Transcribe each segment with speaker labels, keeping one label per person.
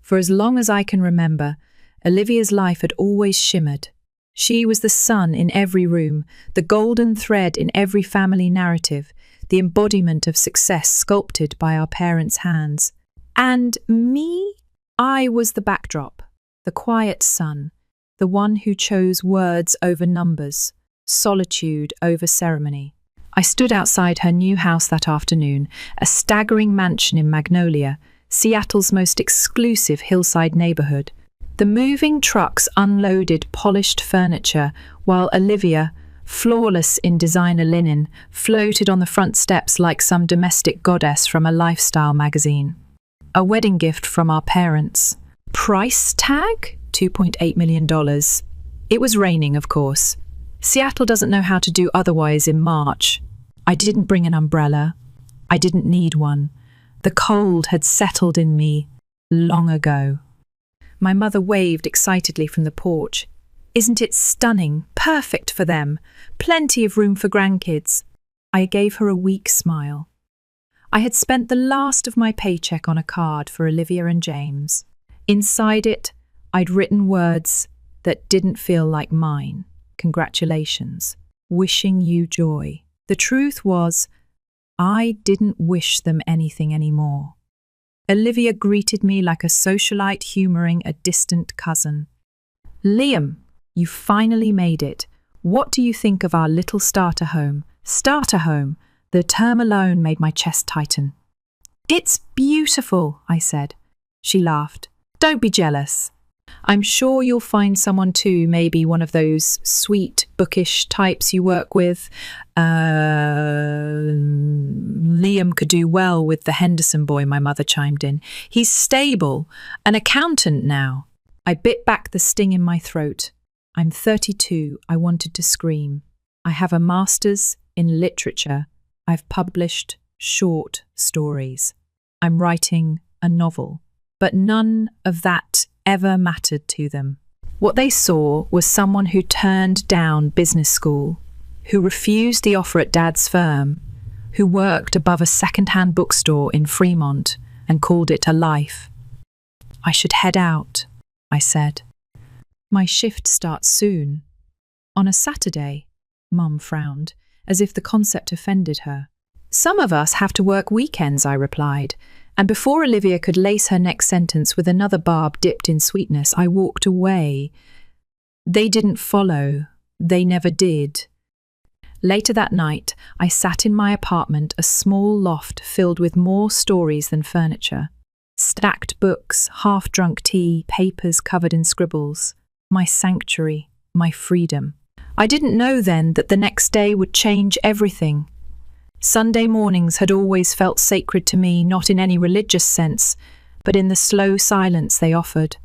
Speaker 1: For as long as I can remember, Olivia's life had always shimmered. She was the sun in every room, the golden thread in every family narrative, the embodiment of success sculpted by our parents' hands. And me? I was the backdrop, the quiet sun, the one who chose words over numbers, solitude over ceremony. I stood outside her new house that afternoon, a staggering mansion in Magnolia, Seattle's most exclusive hillside neighborhood. The moving trucks unloaded polished furniture, while Olivia, flawless in designer linen, floated on the front steps like some domestic goddess from a lifestyle magazine. A wedding gift from our parents. Price tag? $2.8 million. It was raining, of course. Seattle doesn't know how to do otherwise in March. I didn't bring an umbrella. I didn't need one. The cold had settled in me long ago. My mother waved excitedly from the porch. Isn't it stunning? Perfect for them. Plenty of room for grandkids. I gave her a weak smile. I had spent the last of my paycheck on a card for Olivia and James. Inside it, I'd written words that didn't feel like mine. Congratulations. Wishing you joy. The truth was, I didn't wish them anything anymore. Olivia greeted me like a socialite humouring a distant cousin. Liam, you finally made it. What do you think of our little starter home? Starter home. The term alone made my chest tighten. It's beautiful, I said. She laughed. Don't be jealous. I'm sure you'll find someone too, maybe one of those sweet, bookish types you work with. Liam could do well with the Henderson boy, my mother chimed in. He's stable, an accountant now. I bit back the sting in my throat. I'm 32, I wanted to scream. I have a master's in literature. I've published short stories. I'm writing a novel. But none of that ever mattered to them. What they saw was someone who turned down business school, who refused the offer at Dad's firm, who worked above a second-hand bookstore in Fremont and called it a life. I should head out, I said. My shift starts soon. On a Saturday, Mum frowned, as if the concept offended her. Some of us have to work weekends, I replied. And before Olivia could lace her next sentence with another barb dipped in sweetness, I walked away. They didn't follow. They never did. Later that night, I sat in my apartment, a small loft filled with more stories than furniture. Stacked books, half-drunk tea, papers covered in scribbles. My sanctuary, my freedom. I didn't know then that the next day would change everything. Sunday mornings had always felt sacred to me, not in any religious sense, but in the slow silence they offered.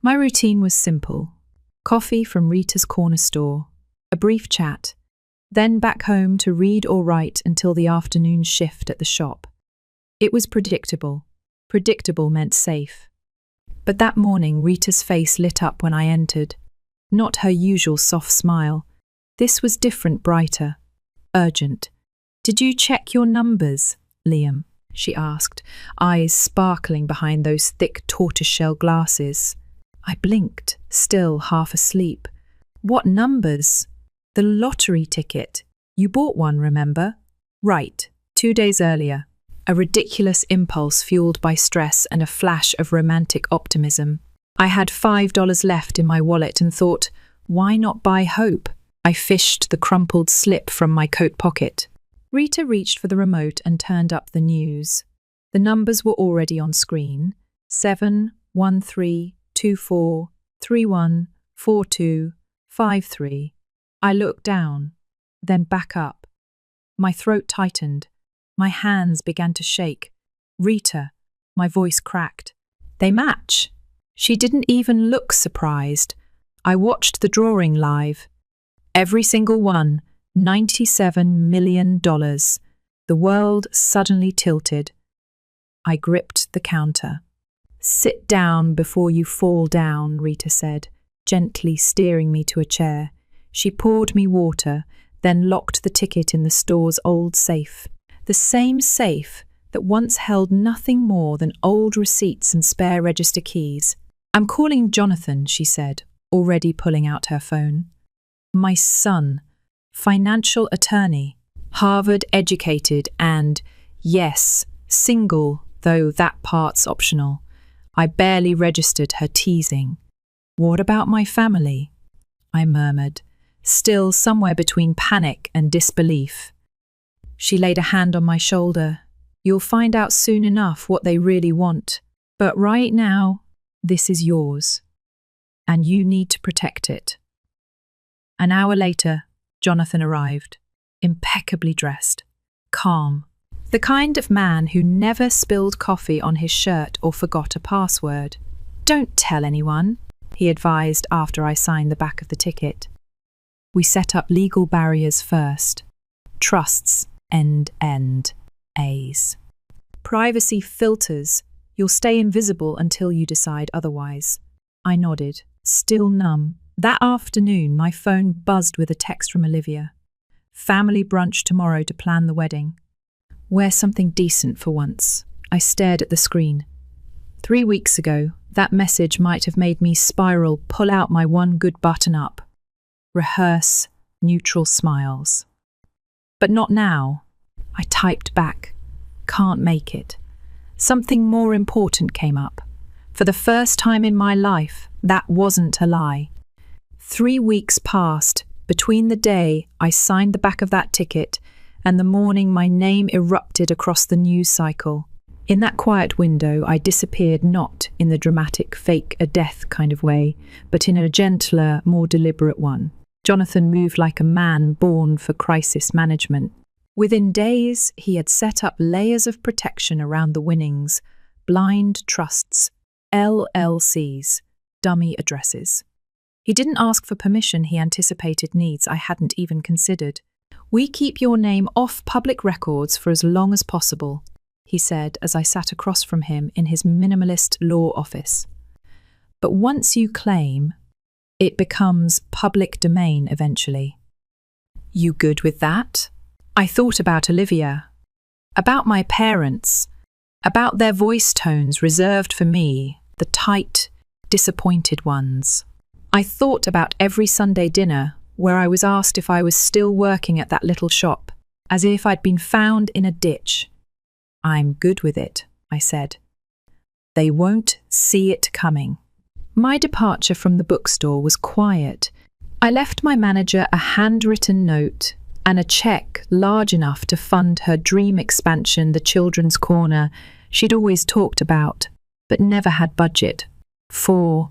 Speaker 1: My routine was simple. Coffee from Rita's corner store, a brief chat, then back home to read or write until the afternoon shift at the shop. It was predictable. Predictable meant safe. But that morning Rita's face lit up when I entered. Not her usual soft smile. This was different, brighter, urgent. Did you check your numbers, Liam? She asked, eyes sparkling behind those thick tortoiseshell glasses. I blinked, still half asleep. What numbers? The lottery ticket. You bought one, remember? Right, 2 days earlier. A ridiculous impulse fueled by stress and a flash of romantic optimism. I had $5 left in my wallet and thought, why not buy hope? I fished the crumpled slip from my coat pocket. Rita reached for the remote and turned up the news. The numbers were already on screen. 71324314253. I looked down, then back up. My throat tightened. My hands began to shake. Rita, my voice cracked. They match. She didn't even look surprised. I watched the drawing live. Every single one. $97 million. The world suddenly tilted. I gripped the counter. Sit down before you fall down, Rita said, gently steering me to a chair. She poured me water, then locked the ticket in the store's old safe. The same safe that once held nothing more than old receipts and spare register keys. "I'm calling Jonathan," she said, already pulling out her phone. "My son, financial attorney, Harvard educated and, yes, single, though that part's optional." I barely registered her teasing. "What about my family?" I murmured, still somewhere between panic and disbelief. She laid a hand on my shoulder. "You'll find out soon enough what they really want. But right now, this is yours. And you need to protect it." An hour later, Jonathan arrived, impeccably dressed, calm. The kind of man who never spilled coffee on his shirt or forgot a password. "Don't tell anyone," he advised after I signed the back of the ticket. We set up legal barriers first. Trusts, end, A's. Privacy filters. You'll stay invisible until you decide otherwise. I nodded, still numb. That afternoon, my phone buzzed with a text from Olivia. "Family brunch tomorrow to plan the wedding. Wear something decent for once." I stared at the screen. 3 weeks ago, that message might have made me spiral, pull out my one good button-up. Rehearse neutral smiles. But not now. I typed back. "Can't make it." Something more important came up. For the first time in my life, that wasn't a lie. 3 weeks passed between the day I signed the back of that ticket and the morning my name erupted across the news cycle. In that quiet window, I disappeared not in the dramatic fake a death kind of way, but in a gentler, more deliberate one. Jonathan moved like a man born for crisis management. Within days, he had set up layers of protection around the winnings, blind trusts, LLCs, dummy addresses. He didn't ask for permission, he anticipated needs I hadn't even considered. "We keep your name off public records for as long as possible," he said as I sat across from him in his minimalist law office. "But once you claim, it becomes public domain eventually." "You good with that?" I thought about Olivia, about my parents, about their voice tones reserved for me, the tight, disappointed ones. I thought about every Sunday dinner where I was asked if I was still working at that little shop, as if I'd been found in a ditch. "I'm good with it," I said. "They won't see it coming." My departure from the bookstore was quiet. I left my manager a handwritten note and a check large enough to fund her dream expansion, the children's corner she'd always talked about, but never had budget for.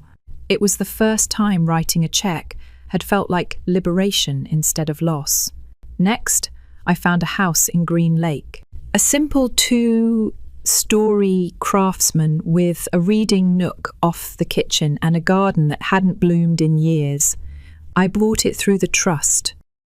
Speaker 1: It was the first time writing a check had felt like liberation instead of loss. Next, I found a house in Green Lake. A simple 2-story craftsman with a reading nook off the kitchen and a garden that hadn't bloomed in years. I bought it through the trust.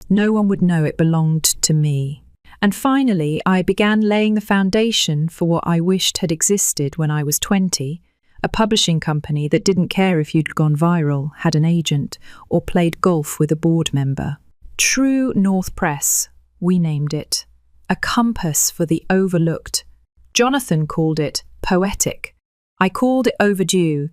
Speaker 1: No one would know it belonged to me. And finally, I began laying the foundation for what I wished had existed when I was 20, a publishing company that didn't care if you'd gone viral, had an agent, or played golf with a board member. True North Press, we named it. A compass for the overlooked. Jonathan called it poetic. I called it overdue.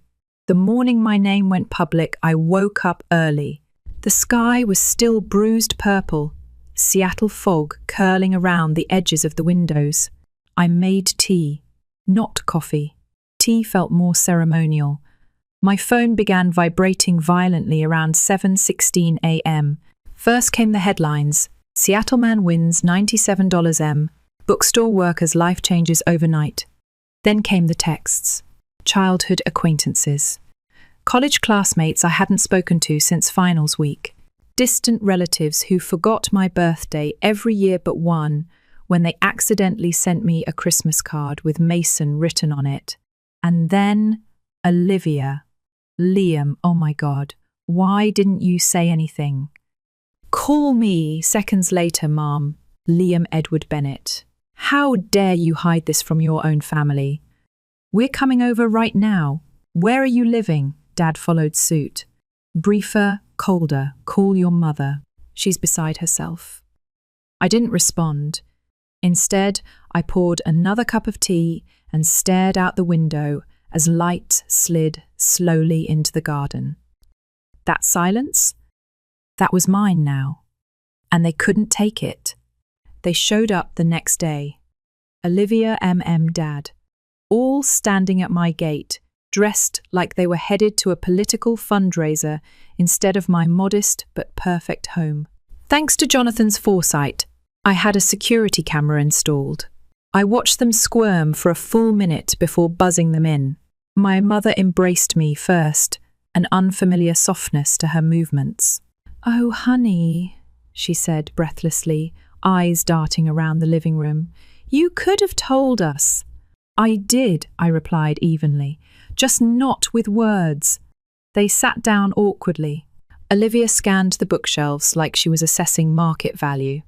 Speaker 1: The morning my name went public, I woke up early. The sky was still bruised purple, Seattle fog curling around the edges of the windows. I made tea, not coffee. Tea felt more ceremonial. My phone began vibrating violently around 7:16 a.m. First came the headlines. Seattle man wins $97 M. Bookstore workers' life changes overnight. Then came the texts. Childhood acquaintances. College classmates I hadn't spoken to since finals week. Distant relatives who forgot my birthday every year but one when they accidentally sent me a Christmas card with Mason written on it. And then Olivia. Liam, oh my God, why didn't you say anything? Call me seconds later, Mom. Liam Edward Bennett. How dare you hide this from your own family? We're coming over right now. Where are you living? Dad followed suit. Briefer, colder, call your mother. She's beside herself. I didn't respond. Instead, I poured another cup of tea and stared out the window as light slid slowly into the garden. That silence? That was mine now. And they couldn't take it. They showed up the next day. Olivia Dad, all standing at my gate, dressed like they were headed to a political fundraiser instead of my modest but perfect home. Thanks to Jonathan's foresight, I had a security camera installed. I watched them squirm for a full minute before buzzing them in. My mother embraced me first, an unfamiliar softness to her movements. "Oh, honey," she said breathlessly, eyes darting around the living room. "You could have told us." "I did," I replied evenly, "just not with words." They sat down awkwardly. Olivia scanned the bookshelves like she was assessing market value.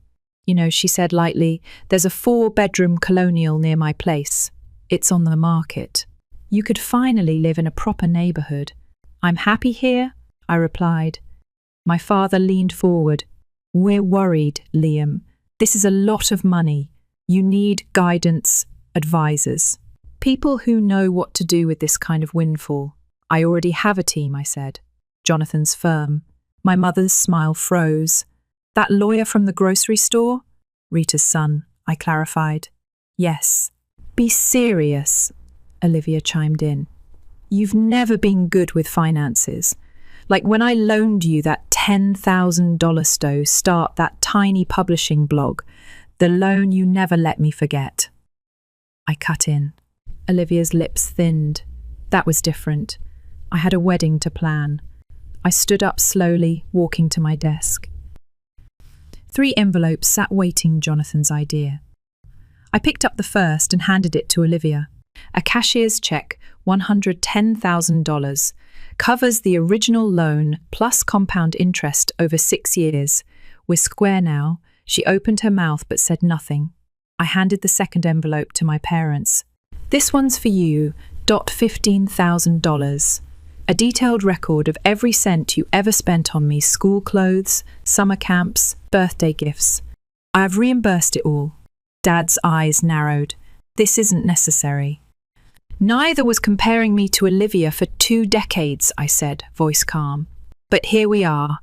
Speaker 1: "You know," she said lightly, "there's a 4-bedroom colonial near my place. It's on the market. You could finally live in a proper neighborhood." "I'm happy here," I replied. My father leaned forward. "We're worried, Liam. This is a lot of money. You need guidance, advisors. People who know what to do with this kind of windfall." "I already have a team," I said. Jonathan's firm. My mother's smile froze. "That lawyer from the grocery store?" "Rita's son," I clarified. "Yes." "Be serious," Olivia chimed in. "You've never been good with finances. Like when I loaned you that $10,000 to start that tiny publishing blog, the loan you never let me forget." I cut in. Olivia's lips thinned. That was different. I had a wedding to plan. I stood up slowly, walking to my desk. 3 envelopes sat waiting Jonathan's idea. I picked up the first and handed it to Olivia. A cashier's check, $110,000, covers the original loan plus compound interest over 6 years. We're square now. She opened her mouth but said nothing. I handed the second envelope to my parents. "This one's for you, $15,000. A detailed record of every cent you ever spent on me, school clothes, summer camps, birthday gifts. I have reimbursed it all." Dad's eyes narrowed. "This isn't necessary." "Neither was comparing me to Olivia for 2 decades, I said, voice calm. "But here we are."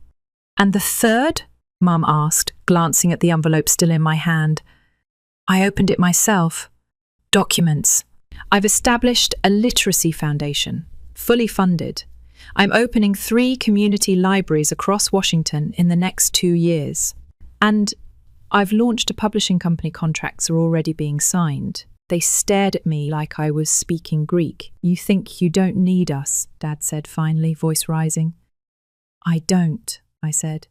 Speaker 1: "And the third?" Mum asked, glancing at the envelope still in my hand. I opened it myself. "Documents. I've established a literacy foundation, fully funded. I'm opening 3 community libraries across Washington in the next 2 years. And I've launched a publishing company. Contracts are already being signed." They stared at me like I was speaking Greek. "You think you don't need us," Dad said finally, voice rising. "I don't," I said.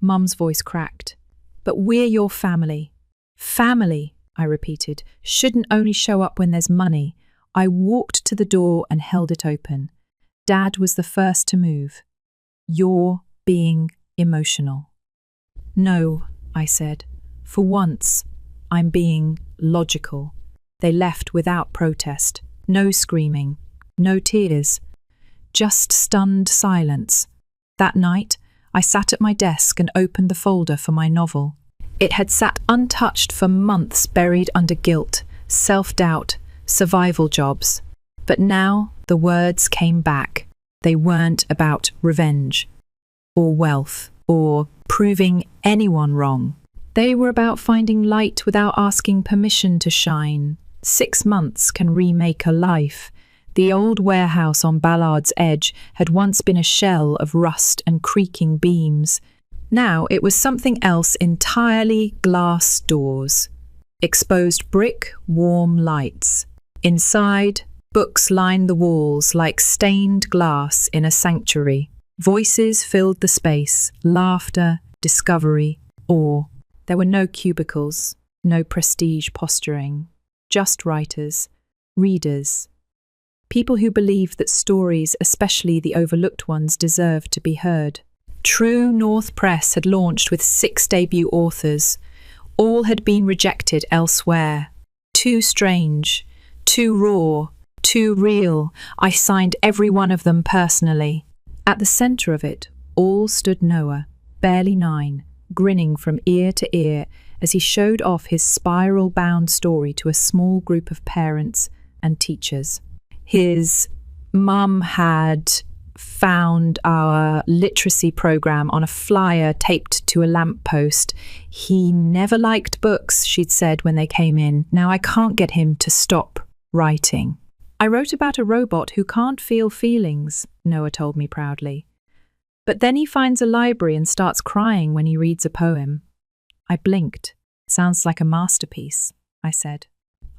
Speaker 1: Mum's voice cracked. "But we're your family." "Family," I repeated, "shouldn't only show up when there's money." I walked to the door and held it open. Dad was the first to move. "You're being emotional." "No," I said. "For once, I'm being logical." They left without protest. No screaming, no tears, just stunned silence. That night, I sat at my desk and opened the folder for my novel. It had sat untouched for months, buried under guilt, self-doubt, survival jobs. But now the words came back. They weren't about revenge, or wealth, or proving anyone wrong. They were about finding light without asking permission to shine. 6 months can remake a life. The old warehouse on Ballard's Edge had once been a shell of rust and creaking beams. Now it was something else entirely: glass doors, exposed brick, warm lights. Inside, books lined the walls like stained glass in a sanctuary. Voices filled the space: laughter, discovery, awe. There were no cubicles, no prestige posturing, just writers, readers, people who believed that stories, especially the overlooked ones, deserved to be heard. True North Press had launched with 6 debut authors. All had been rejected elsewhere. Too strange, too raw, too real. I signed every one of them personally. At the centre of it all stood Noah, barely 9, grinning from ear to ear as he showed off his spiral-bound story to a small group of parents and teachers. His mum had found our literacy program on a flyer taped to a lamppost. He never liked books, she'd said when they came in. Now I can't get him to stop writing. I wrote about a robot who can't feel feelings, Noah told me proudly. But then he finds a library and starts crying when he reads a poem. I blinked. Sounds like a masterpiece, I said.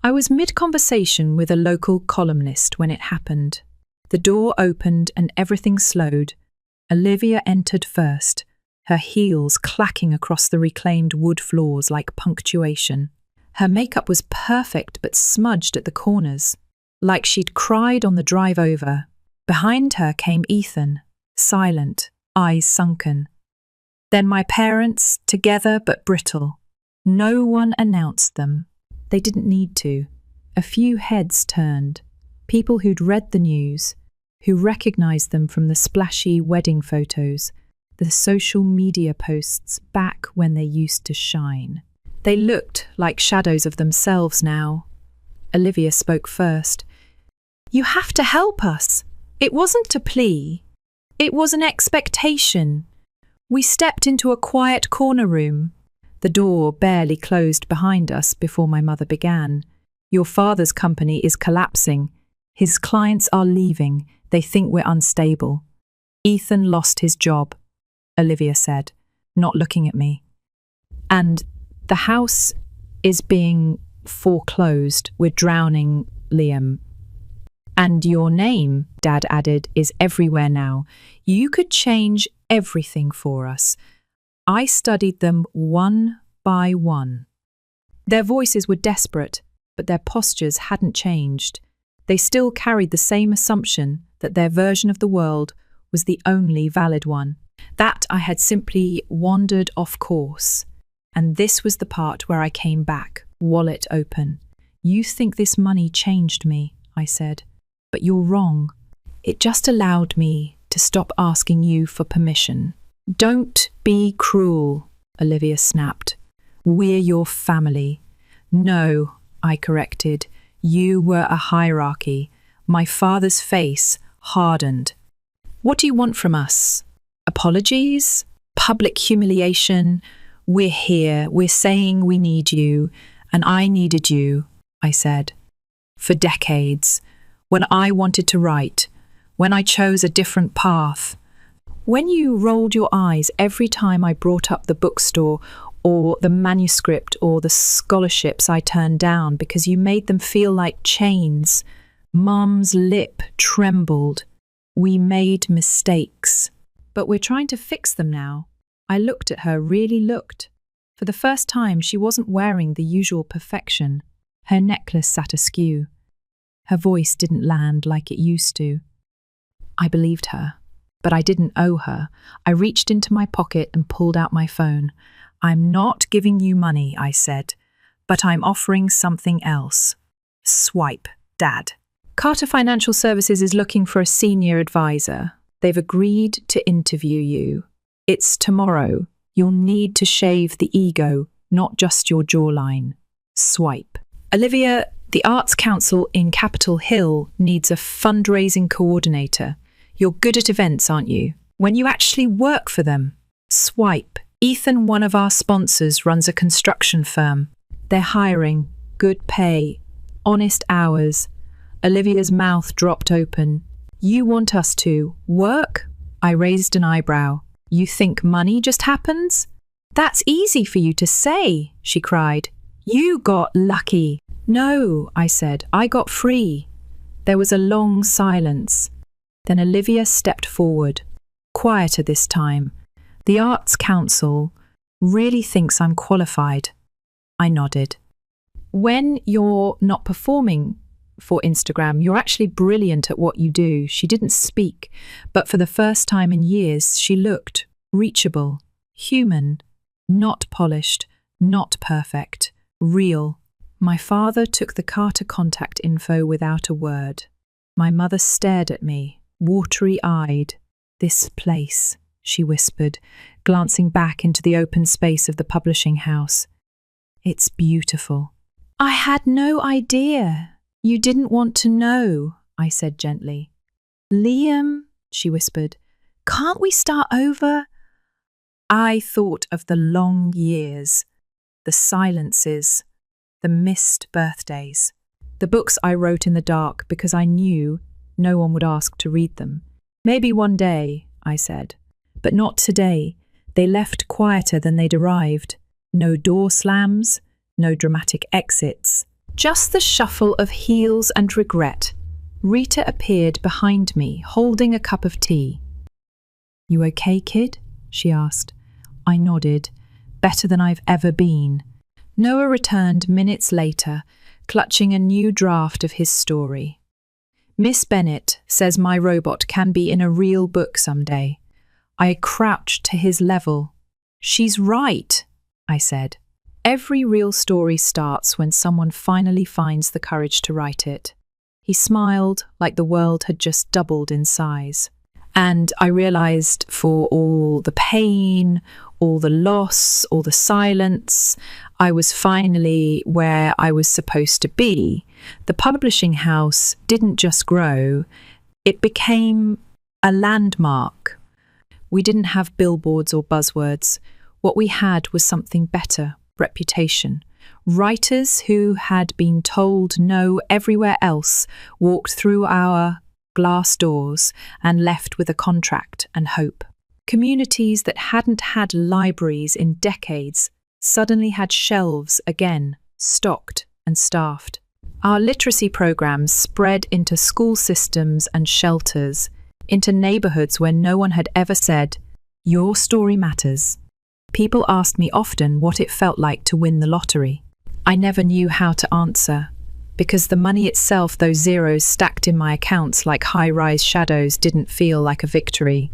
Speaker 1: I was mid-conversation with a local columnist when it happened. The door opened and everything slowed. Olivia entered first, her heels clacking across the reclaimed wood floors like punctuation. Her makeup was perfect but smudged at the corners, like she'd cried on the drive over. Behind her came Ethan, silent, eyes sunken. Then my parents, together but brittle. No one announced them. They didn't need to. A few heads turned, people who'd read the news, who recognized them from the splashy wedding photos, the social media posts back when they used to shine. They looked like shadows of themselves now. Olivia spoke first. "You have to help us." It wasn't a plea. It was an expectation. We stepped into a quiet corner room. The door barely closed behind us before my mother began. "Your father's company is collapsing. His clients are leaving. They think we're unstable. Ethan lost his job," Olivia said, not looking at me. "And the house is being foreclosed. We're drowning, Liam. And your name," Dad added, "is everywhere now. You could change everything for us." I studied them one by one. Their voices were desperate, but their postures hadn't changed. They still carried the same assumption that their version of the world was the only valid one, that I had simply wandered off course. And this was the part where I came back, wallet open. "You think this money changed me," I said, "but you're wrong. It just allowed me to stop asking you for permission." "Don't be cruel," Olivia snapped. "We're your family." "No," I corrected. "You were a hierarchy." My father's face hardened. "What do you want from us? Apologies? Public humiliation? We're here. We're saying we need you. And I needed you," I said. "For decades. When I wanted to write. When I chose a different path. When you rolled your eyes every time I brought up the bookstore or the manuscript or the scholarships I turned down because you made them feel like chains." Mum's lip trembled. "We made mistakes. But we're trying to fix them now." I looked at her, really looked. For the first time, she wasn't wearing the usual perfection. Her necklace sat askew. Her voice didn't land like it used to. I believed her, but I didn't owe her. I reached into my pocket and pulled out my phone. "I'm not giving you money," I said, "but I'm offering something else." Swipe, Dad. "Carter Financial Services is looking for a senior advisor. They've agreed to interview you. It's tomorrow. You'll need to shave the ego, not just your jawline." Swipe. "Olivia, the Arts Council in Capitol Hill needs a fundraising coordinator. You're good at events, aren't you? When you actually work for them." Swipe. "Ethan, one of our sponsors, runs a construction firm. They're hiring, good pay, honest hours." Olivia's mouth dropped open. "You want us to work?" I raised an eyebrow. "You think money just happens?" "That's easy for you to say," she cried. "You got lucky." "No," I said, "I got free." There was a long silence. Then Olivia stepped forward, quieter this time. "The Arts Council really thinks I'm qualified." I nodded. "When you're not performing for Instagram, you're actually brilliant at what you do." She didn't speak, but for the first time in years, she looked reachable, human, not polished, not perfect, real. My father took the Carter contact info without a word. My mother stared at me, watery-eyed. "This place," she whispered, glancing back into the open space of the publishing house. It's beautiful. I had no idea. You didn't want to know, I said gently. Liam, she whispered, can't we start over? I thought of the long years, the silences, the missed birthdays, the books I wrote in the dark because I knew no one would ask to read them. Maybe one day, I said, but not today. They left quieter than they'd arrived. No door slams, no dramatic exits, just the shuffle of heels and regret. Rita appeared behind me, holding a cup of tea. You okay, kid? She asked. I nodded. Better than I've ever been. Noah returned minutes later, clutching a new draft of his story. Miss Bennett says my robot can be in a real book someday. I crouched to his level. She's right, I said. Every real story starts when someone finally finds the courage to write it. He smiled like the world had just doubled in size. And I realized for all the pain, all the loss, all the silence, I was finally where I was supposed to be. The publishing house didn't just grow, it became a landmark. We didn't have billboards or buzzwords. What we had was something better, reputation. Writers who had been told no everywhere else walked through our glass doors and left with a contract and hope. Communities that hadn't had libraries in decades suddenly had shelves again, stocked and staffed. Our literacy programs spread into school systems and shelters, into neighborhoods where no one had ever said, "Your story matters." People asked me often what it felt like to win the lottery. I never knew how to answer, because the money itself, those zeros stacked in my accounts like high-rise shadows, didn't feel like a victory.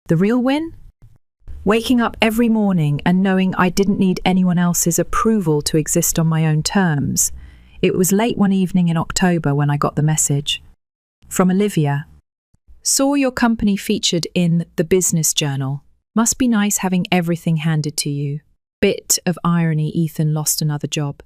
Speaker 1: The real win? Waking up every morning and knowing I didn't need anyone else's approval to exist on my own terms. It was late one evening in October when I got the message. From Olivia. Saw your company featured in the Business Journal. Must be nice having everything handed to you. Bit of irony, Ethan lost another job.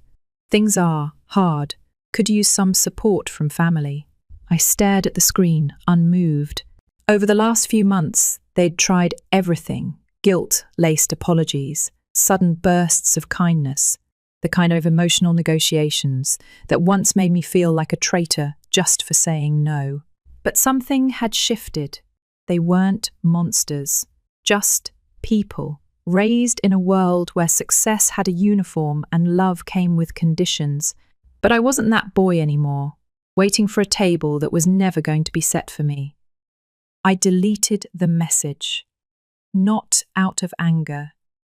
Speaker 1: Things are hard. Could use some support from family. I stared at the screen, unmoved. Over the last few months, they'd tried everything. Guilt-laced apologies, sudden bursts of kindness, the kind of emotional negotiations that once made me feel like a traitor just for saying no. But something had shifted. They weren't monsters, just people, raised in a world where success had a uniform and love came with conditions. But I wasn't that boy anymore, waiting for a table that was never going to be set for me. I deleted the message. Not out of anger,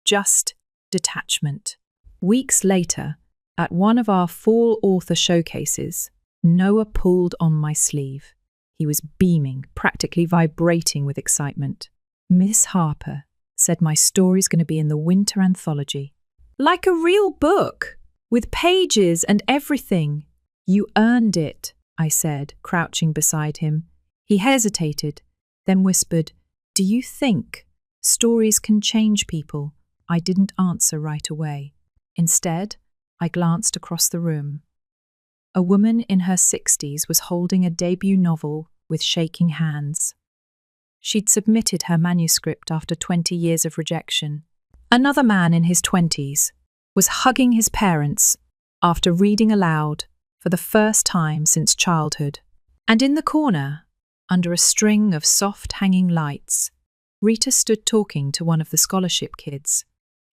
Speaker 1: just detachment. Weeks later, at one of our fall author showcases, Noah pulled on my sleeve. He was beaming, practically vibrating with excitement. Miss Harper said my story's going to be in the winter anthology. Like a real book, with pages and everything. You earned it, I said, crouching beside him. He hesitated, then whispered, Do you think stories can change people? I didn't answer right away. Instead, I glanced across the room. A woman in her 60s was holding a debut novel with shaking hands. She'd submitted her manuscript after 20 years of rejection. Another man in his 20s was hugging his parents after reading aloud for the first time since childhood. And in the corner, under a string of soft hanging lights, Rita stood talking to one of the scholarship kids,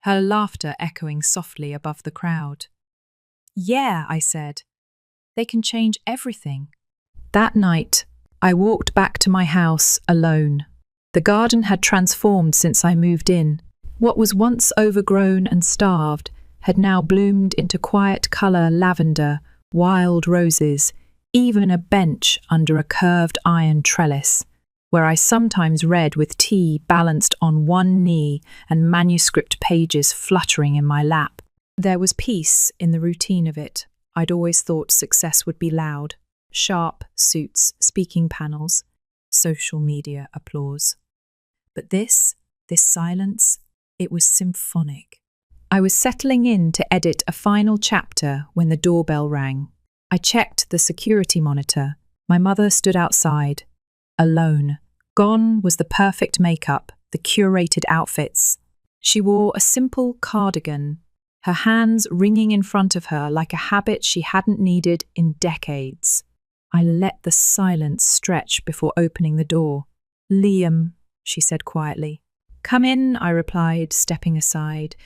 Speaker 1: her laughter echoing softly above the crowd. Yeah, I said, they can change everything. That night, I walked back to my house alone. The garden had transformed since I moved in. What was once overgrown and starved had now bloomed into quiet colour lavender, wild roses, even a bench under a curved iron trellis, where I sometimes read with tea balanced on one knee and manuscript pages fluttering in my lap. There was peace in the routine of it. I'd always thought success would be loud, sharp suits, speaking panels, social media applause. But this silence, it was symphonic. I was settling in to edit a final chapter when the doorbell rang. I checked the security monitor. My mother stood outside, alone. Gone was the perfect makeup, the curated outfits. She wore a simple cardigan, her hands wringing in front of her like a habit she hadn't needed in decades. I let the silence stretch before opening the door. "Liam," she said quietly. "Come in," I replied, stepping aside.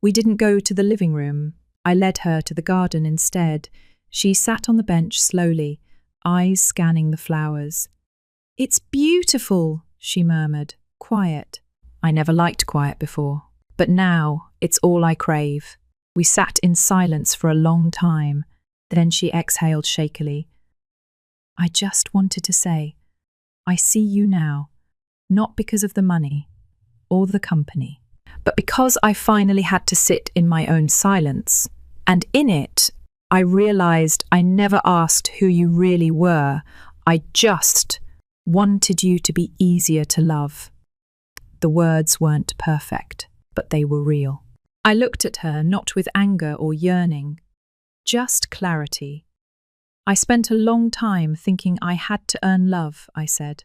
Speaker 1: We didn't go to the living room. I led her to the garden instead. She sat on the bench slowly, eyes scanning the flowers. "It's beautiful," she murmured, quiet. I never liked quiet before, but now it's all I crave. We sat in silence for a long time. Then she exhaled shakily. "I just wanted to say, I see you now, not because of the money or the company, but because I finally had to sit in my own silence. And in it, I realized I never asked who you really were. I just wanted you to be easier to love." The words weren't perfect, but they were real. I looked at her, not with anger or yearning, just clarity. "I spent a long time thinking I had to earn love," I said.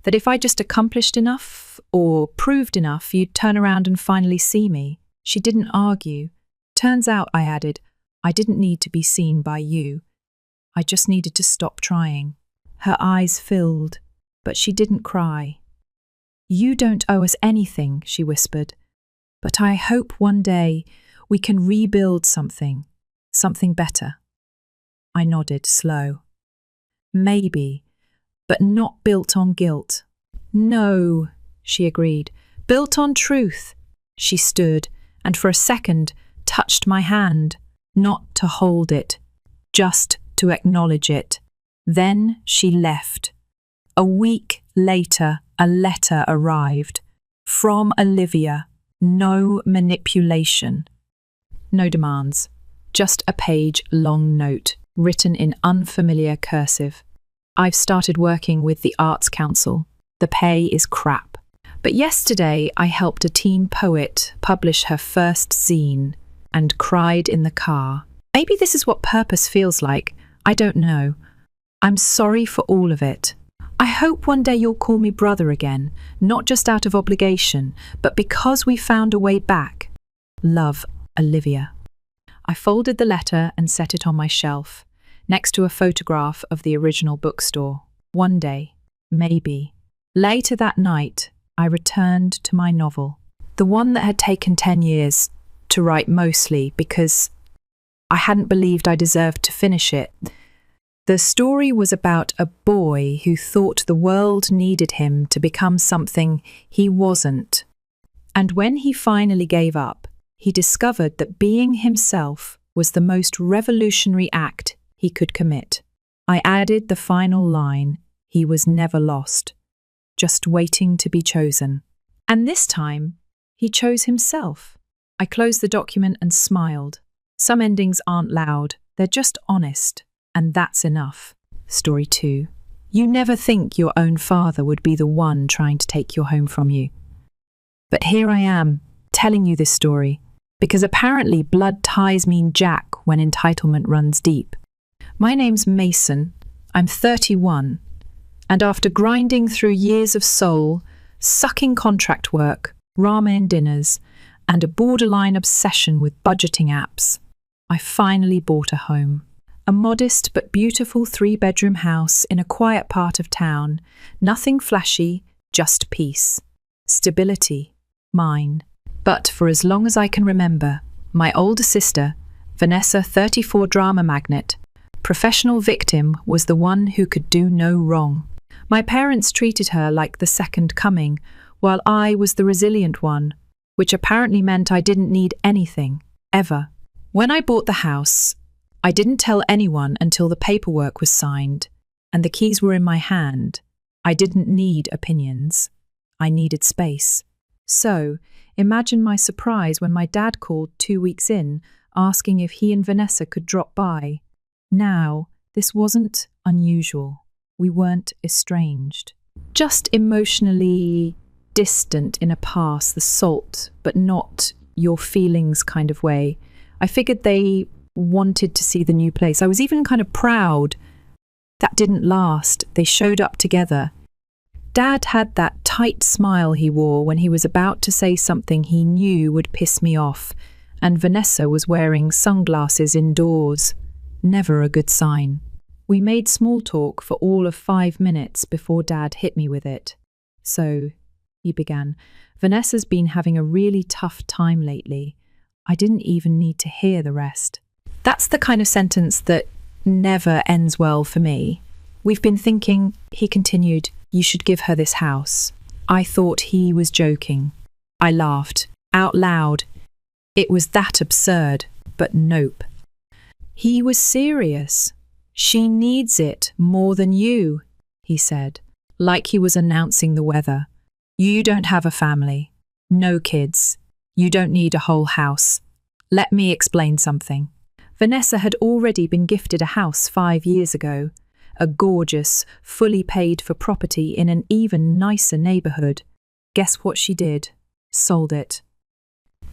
Speaker 1: "That if I just accomplished enough or proved enough, you'd turn around and finally see me." She didn't argue. "Turns out," I added, "I didn't need to be seen by you. I just needed to stop trying." Her eyes filled, but she didn't cry. "You don't owe us anything," she whispered, "but I hope one day we can rebuild something better." I nodded, slow. "Maybe, but not built on guilt." "No," she agreed, "built on truth." She stood and for a second touched my hand, not to hold it, just to acknowledge it. Then she left. A week later, a letter arrived from Olivia. No manipulation. No demands. Just a page-long note written in unfamiliar cursive. "I've started working with the Arts Council. The pay is crap. But yesterday I helped a teen poet publish her first zine and cried in the car. Maybe this is what purpose feels like. I don't know. I'm sorry for all of it. I hope one day you'll call me brother again, not just out of obligation, but because we found a way back. Love, Olivia." I folded the letter and set it on my shelf, next to a photograph of the original bookstore. One day, maybe. Later that night, I returned to my novel, the one that had taken 10 years to write, mostly because I hadn't believed I deserved to finish it. The story was about a boy who thought the world needed him to become something he wasn't. And when he finally gave up, he discovered that being himself was the most revolutionary act he could commit. I added the final line, "He was never lost, just waiting to be chosen." And this time, he chose himself. I closed the document and smiled. Some endings aren't loud, they're just honest, and that's enough. Story 2. You never think your own father would be the one trying to take your home from you. But here I am, telling you this story, because apparently blood ties mean jack when entitlement runs deep. My name's Mason, I'm 31, and after grinding through years of soul, sucking contract work, ramen dinners, and a borderline obsession with budgeting apps, I finally bought a home. A modest but beautiful 3-bedroom house in a quiet part of town. Nothing flashy, just peace. Stability. Mine. But for as long as I can remember, my older sister, Vanessa, 34 drama magnet, professional victim, was the one who could do no wrong. My parents treated her like the second coming, while I was the resilient one, which apparently meant I didn't need anything, ever. When I bought the house, I didn't tell anyone until the paperwork was signed and the keys were in my hand. I didn't need opinions. I needed space. So, imagine my surprise when my dad called 2 weeks in, asking if he and Vanessa could drop by. Now, this wasn't unusual. We weren't estranged. Just emotionally distant in a past, the salt, but not your feelings kind of way. I figured they wanted to see the new place. I was even kind of proud. That didn't last. They showed up together. Dad had that tight smile he wore when he was about to say something he knew would piss me off, and Vanessa was wearing sunglasses indoors. Never a good sign. We made small talk for all of 5 minutes before Dad hit me with it. "So," he began, "Vanessa's been having a really tough time lately." I didn't even need to hear the rest. That's the kind of sentence that never ends well for me. "We've been thinking," he continued, "you should give her this house." I thought he was joking. I laughed, out loud. It was that absurd, but nope. He was serious. "She needs it more than you," he said, like he was announcing the weather. "You don't have a family, no kids. You don't need a whole house. Let me explain something." Vanessa had already been gifted a house 5 years ago, a gorgeous, fully paid-for property in an even nicer neighbourhood. Guess what she did? Sold it.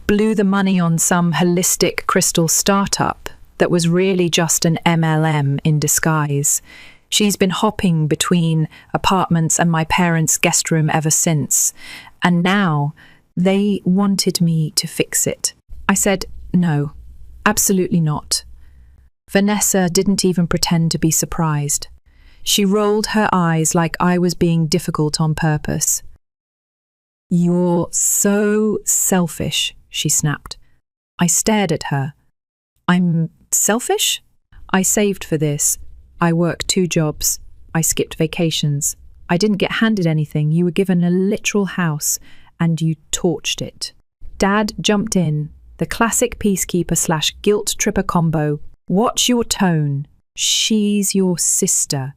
Speaker 1: Blew the money on some holistic crystal startup that was really just an MLM in disguise. She's been hopping between apartments and my parents' guest room ever since, and now they wanted me to fix it. I said, "No, absolutely not." Vanessa didn't even pretend to be surprised. She rolled her eyes like I was being difficult on purpose. "You're so selfish," she snapped. I stared at her. "I'm selfish? I saved for this. I worked 2 jobs. I skipped vacations. I didn't get handed anything. You were given a literal house, and you torched it." Dad jumped in, the classic peacekeeper/guilt tripper combo. "Watch your tone. She's your sister.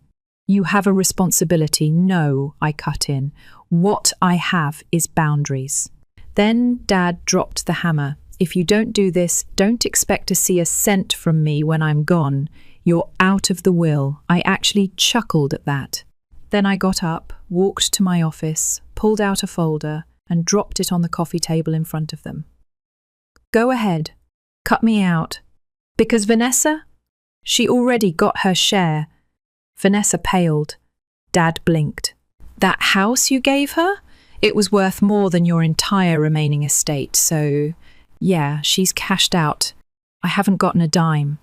Speaker 1: You have a responsibility." "No," I cut in. "What I have is boundaries." Then Dad dropped the hammer. "If you don't do this, don't expect to see a cent from me when I'm gone. You're out of the will." I actually chuckled at that. Then I got up, walked to my office, pulled out a folder, and dropped it on the coffee table in front of them. "Go ahead. Cut me out. Because Vanessa? She already got her share." Vanessa paled. Dad blinked. "That house you gave her? It was worth more than your entire remaining estate, so yeah, she's cashed out. I haven't gotten a dime."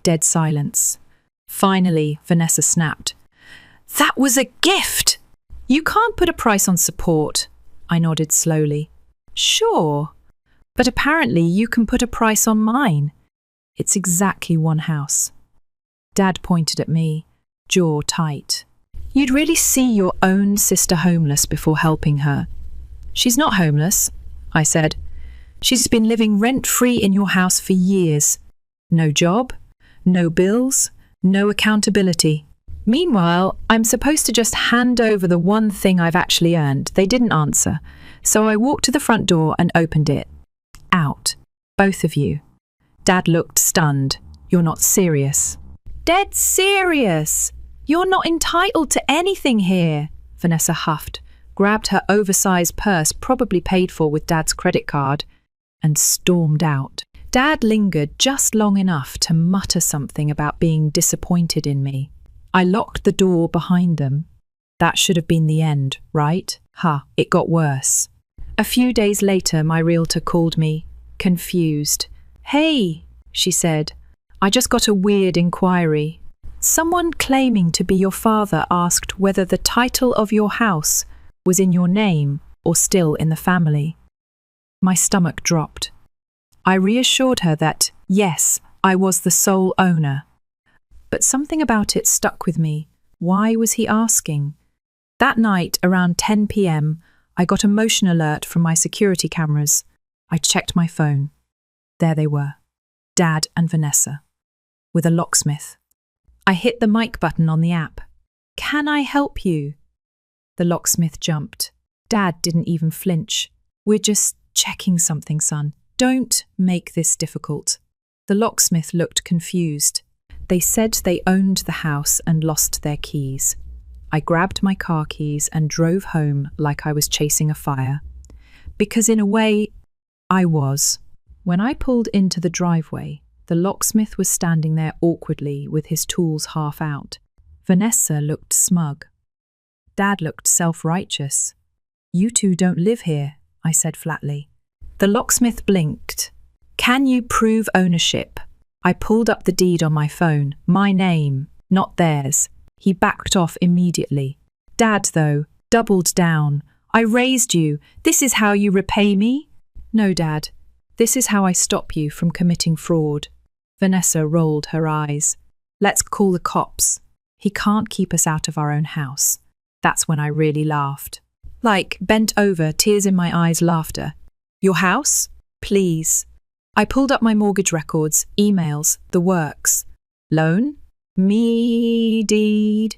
Speaker 1: Dead silence. Finally, Vanessa snapped. "That was a gift! You can't put a price on support." I nodded slowly. "Sure, but apparently you can put a price on mine. It's exactly 1 house." Dad pointed at me, jaw tight. "You'd really see your own sister homeless before helping her." "She's not homeless," I said. "She's been living rent-free in your house for years. No job, no bills, no accountability. Meanwhile, I'm supposed to just hand over the one thing I've actually earned." They didn't answer, so I walked to the front door and opened it. "Out, both of you." Dad looked stunned. "You're not serious." "Dead serious! You're not entitled to anything here," Vanessa huffed, grabbed her oversized purse, probably paid for with Dad's credit card, and stormed out. Dad lingered just long enough to mutter something about being disappointed in me. I locked the door behind them. That should have been the end, right? It got worse. A few days later, my realtor called me, confused. "Hey," she said, "I just got a weird inquiry. Someone claiming to be your father asked whether the title of your house was in your name or still in the family." My stomach dropped. I reassured her that, yes, I was the sole owner. But something about it stuck with me. Why was he asking? That night, around 10 p.m, I got a motion alert from my security cameras. I checked my phone. There they were, Dad and Vanessa, with a locksmith. I hit the mic button on the app. "Can I help you?" The locksmith jumped. Dad didn't even flinch. "We're just checking something, son. Don't make this difficult." The locksmith looked confused. They said they owned the house and lost their keys. I grabbed my car keys and drove home like I was chasing a fire. Because in a way, I was. When I pulled into the driveway, the locksmith was standing there awkwardly with his tools half out. Vanessa looked smug. Dad looked self-righteous. You two don't live here, I said flatly. The locksmith blinked. Can you prove ownership? I pulled up the deed on my phone. My name, not theirs. He backed off immediately. Dad, though, doubled down. I raised you. This is how you repay me? No, Dad. This is how I stop you from committing fraud. Vanessa rolled her eyes. Let's call the cops. He can't keep us out of our own house. That's when I really laughed. Like, bent over, tears in my eyes, laughter. Your house? Please. I pulled up my mortgage records, emails, the works. Loan? Me. Deed?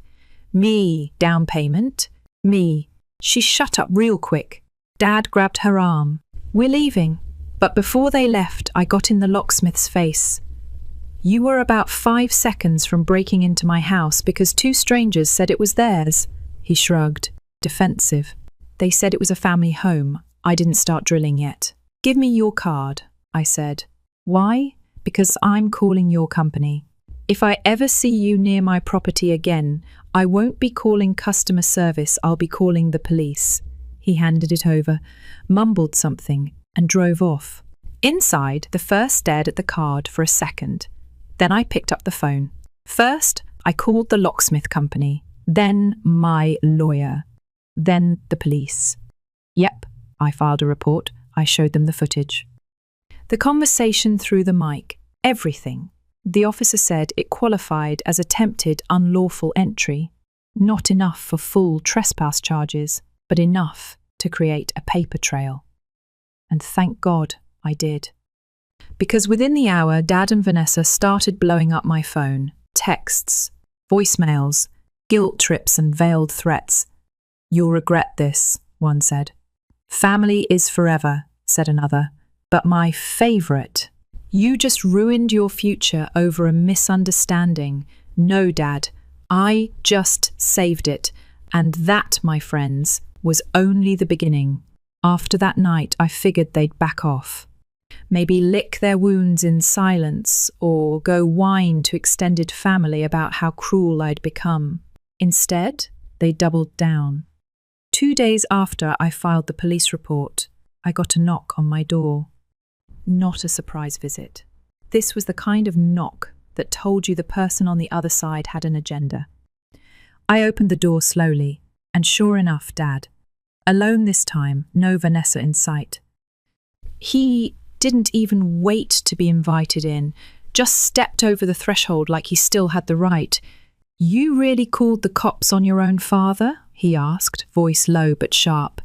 Speaker 1: Me. Down payment? Me. She shut up real quick. Dad grabbed her arm. We're leaving. But before they left, I got in the locksmith's face. You were about 5 seconds from breaking into my house because 2 strangers said it was theirs. He shrugged, defensive. They said it was a family home. I didn't start drilling yet. Give me your card, I said. Why? Because I'm calling your company. If I ever see you near my property again, I won't be calling customer service, I'll be calling the police. He handed it over, mumbled something, and drove off. Inside, the first stared at the card for a second. Then I picked up the phone. First, I called the locksmith company, then my lawyer, then the police. Yep, I filed a report. I showed them the footage. The conversation through the mic, everything. The officer said it qualified as attempted unlawful entry. Not enough for full trespass charges, but enough to create a paper trail. And thank God I did. Because within the hour, Dad and Vanessa started blowing up my phone. Texts, voicemails, guilt trips and veiled threats. You'll regret this, one said. Family is forever, said another. But my favourite. You just ruined your future over a misunderstanding. No, Dad, I just saved it. And that, my friends, was only the beginning. After that night, I figured they'd back off. Maybe lick their wounds in silence or go whine to extended family about how cruel I'd become. Instead, they doubled down. 2 days after I filed the police report, I got a knock on my door. Not a surprise visit. This was the kind of knock that told you the person on the other side had an agenda. I opened the door slowly, and sure enough, Dad. Alone this time, no Vanessa in sight. He didn't even wait to be invited in, just stepped over the threshold like he still had the right. You really called the cops on your own father? He asked, voice low but sharp.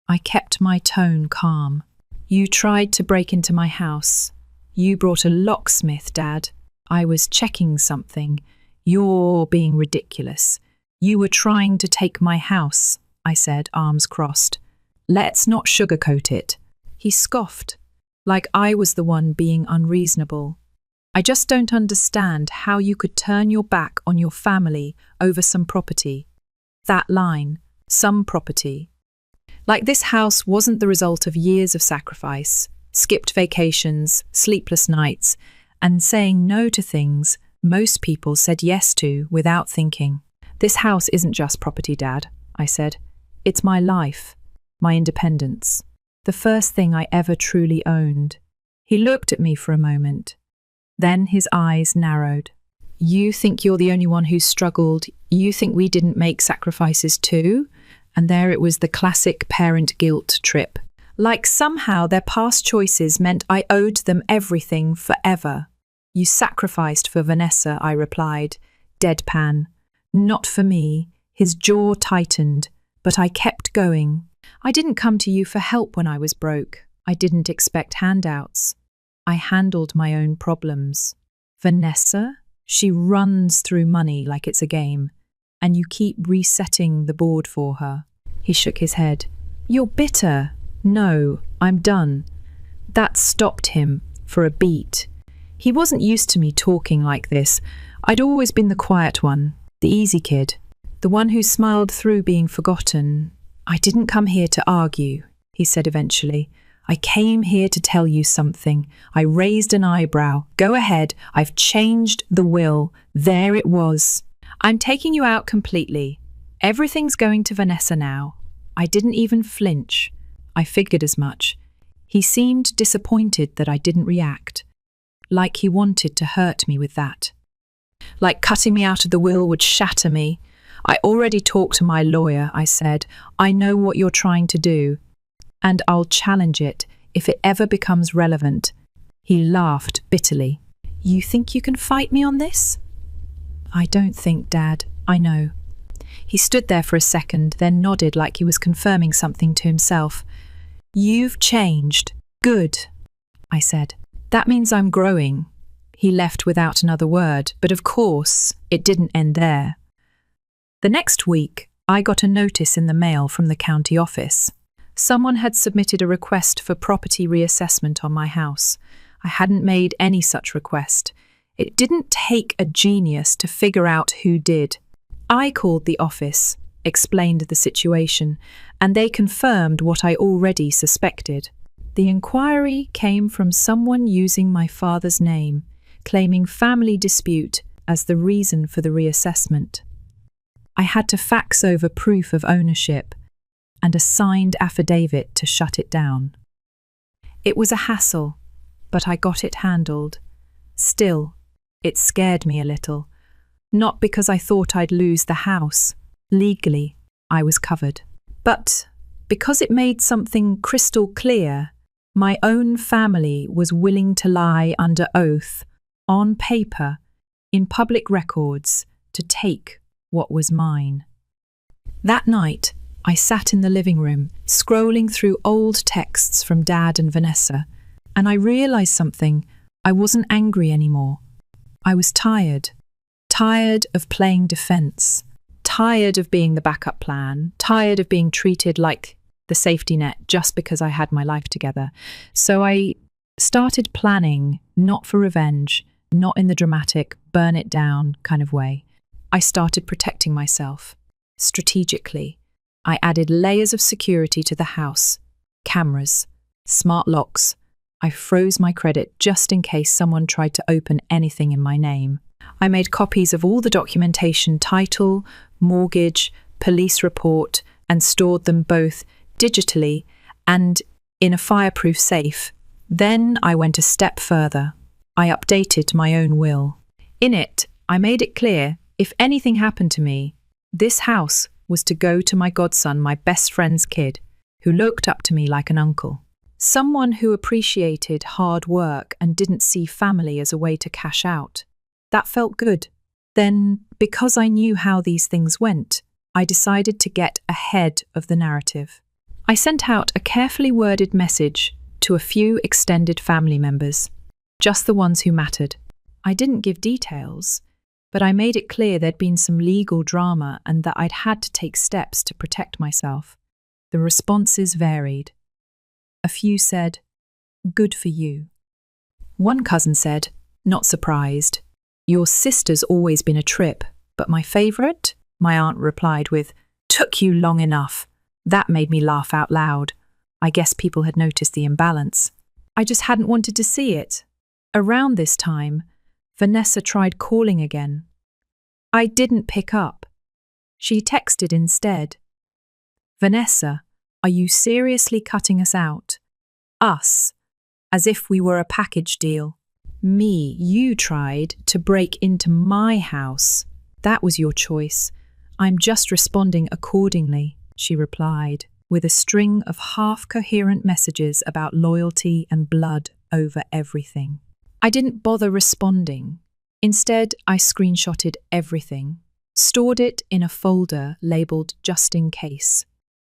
Speaker 1: I kept my tone calm. You tried to break into my house. You brought a locksmith, Dad. I was checking something. You're being ridiculous. You were trying to take my house, I said, arms crossed. Let's not sugarcoat it. He scoffed, like I was the one being unreasonable. I just don't understand how you could turn your back on your family over some property. That line, some property. Like this house wasn't the result of years of sacrifice, skipped vacations, sleepless nights, and saying no to things most people said yes to without thinking. This house isn't just property, Dad, I said. It's my life, my independence, the first thing I ever truly owned. He looked at me for a moment. Then his eyes narrowed. You think you're the only one who struggled? You think we didn't make sacrifices too? And there it was, the classic parent guilt trip. Like somehow their past choices meant I owed them everything forever. You sacrificed for Vanessa, I replied, deadpan. Not for me. His jaw tightened, but I kept going. I didn't come to you for help when I was broke. I didn't expect handouts. I handled my own problems. Vanessa? She runs through money like it's a game, and you keep resetting the board for her. He shook his head. You're bitter. No, I'm done. That stopped him for a beat. He wasn't used to me talking like this. I'd always been the quiet one, the easy kid, the one who smiled through being forgotten. I didn't come here to argue, he said eventually. I came here to tell you something. I raised an eyebrow. Go ahead. I've changed the will. There it was. I'm taking you out completely. Everything's going to Vanessa now. I didn't even flinch. I figured as much. He seemed disappointed that I didn't react. Like he wanted to hurt me with that. Like cutting me out of the will would shatter me. I already talked to my lawyer, I said. I know what you're trying to do. And I'll challenge it if it ever becomes relevant. He laughed bitterly. You think you can fight me on this? I don't think, Dad. I know. He stood there for a second, then nodded like he was confirming something to himself. You've changed. Good, I said. That means I'm growing. He left without another word, but of course, it didn't end there. The next week, I got a notice in the mail from the county office. Someone had submitted a request for property reassessment on my house. I hadn't made any such request. It didn't take a genius to figure out who did. I called the office, explained the situation, and they confirmed what I already suspected. The inquiry came from someone using my father's name, claiming family dispute as the reason for the reassessment. I had to fax over proof of ownership and a signed affidavit to shut it down. It was a hassle, but I got it handled. Still, it scared me a little. Not because I thought I'd lose the house. Legally, I was covered. But because it made something crystal clear, my own family was willing to lie under oath, on paper, in public records, to take what was mine. That night, I sat in the living room, scrolling through old texts from Dad and Vanessa, and I realized something. I wasn't angry anymore. I was tired. Tired of playing defense. Tired of being the backup plan. Tired of being treated like the safety net just because I had my life together. So I started planning, not for revenge, not in the dramatic, burn it down kind of way. I started protecting myself, strategically. I added layers of security to the house, cameras, smart locks. I froze my credit just in case someone tried to open anything in my name. I made copies of all the documentation, title, mortgage, police report, and stored them both digitally and in a fireproof safe. Then I went a step further. I updated my own will. In it, I made it clear, if anything happened to me, this house was to go to my godson, my best friend's kid, who looked up to me like an uncle. Someone who appreciated hard work and didn't see family as a way to cash out. That felt good. Then, because I knew how these things went, I decided to get ahead of the narrative. I sent out a carefully worded message to a few extended family members, just the ones who mattered. I didn't give details, but I made it clear there'd been some legal drama and that I'd had to take steps to protect myself. The responses varied. A few said, "Good for you." One cousin said, not surprised, "Your sister's always been a trip, but my favourite?" My aunt replied with, "Took you long enough." That made me laugh out loud. I guess people had noticed the imbalance. I just hadn't wanted to see it. Around this time, Vanessa tried calling again. I didn't pick up. She texted instead. "Vanessa, are you seriously cutting us out? Us, as if we were a package deal. Me, you tried to break into my house. That was your choice. I'm just responding accordingly," she replied, with a string of half-coherent messages about loyalty and blood over everything. I didn't bother responding. Instead, I screenshotted everything, stored it in a folder labelled just in case.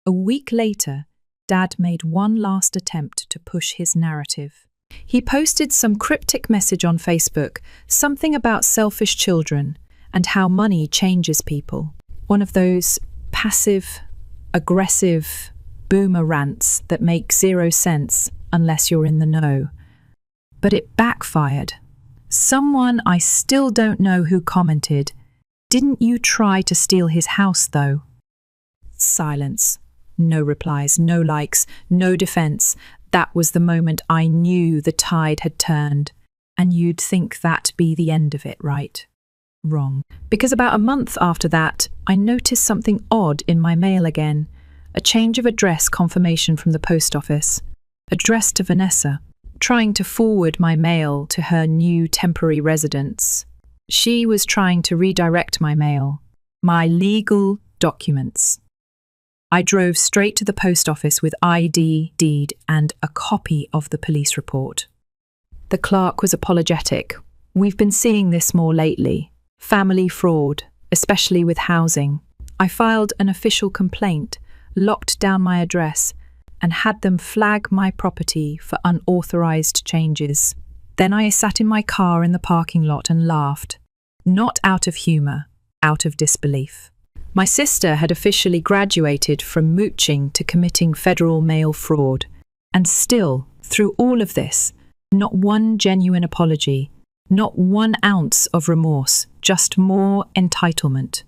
Speaker 1: A week later, Dad made one last attempt to push his narrative. He posted some cryptic message on Facebook, something about selfish children and how money changes people. One of those passive, aggressive boomer rants that make zero sense unless you're in the know. But it backfired. Someone I still don't know who commented, "Didn't you try to steal his house though?" Silence. No replies, no likes, no defense. That was the moment I knew the tide had turned, and you'd think that'd be the end of it, right? Wrong. Because about a month after that, I noticed something odd in my mail again. A change of address confirmation from the post office, addressed to Vanessa, trying to forward my mail to her new temporary residence. She was trying to redirect my mail, my legal documents. I drove straight to the post office with ID, deed, and a copy of the police report. The clerk was apologetic. We've been seeing this more lately. Family fraud, especially with housing. I filed an official complaint, locked down my address, and had them flag my property for unauthorized changes. Then I sat in my car in the parking lot and laughed. Not out of humor, out of disbelief. My sister had officially graduated from mooching to committing federal mail fraud. And still, through all of this, not one genuine apology, not 1 ounce of remorse, just more entitlement,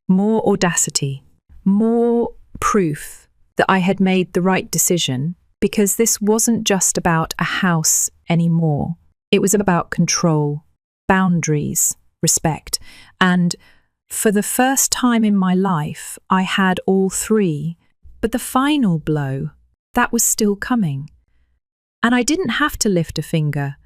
Speaker 1: more audacity, more proof that I had made the right decision, because this wasn't just about a house anymore. It was about control, boundaries, respect, and for the first time in my life, I had all 3, but the final blow, that was still coming. And I didn't have to lift a finger.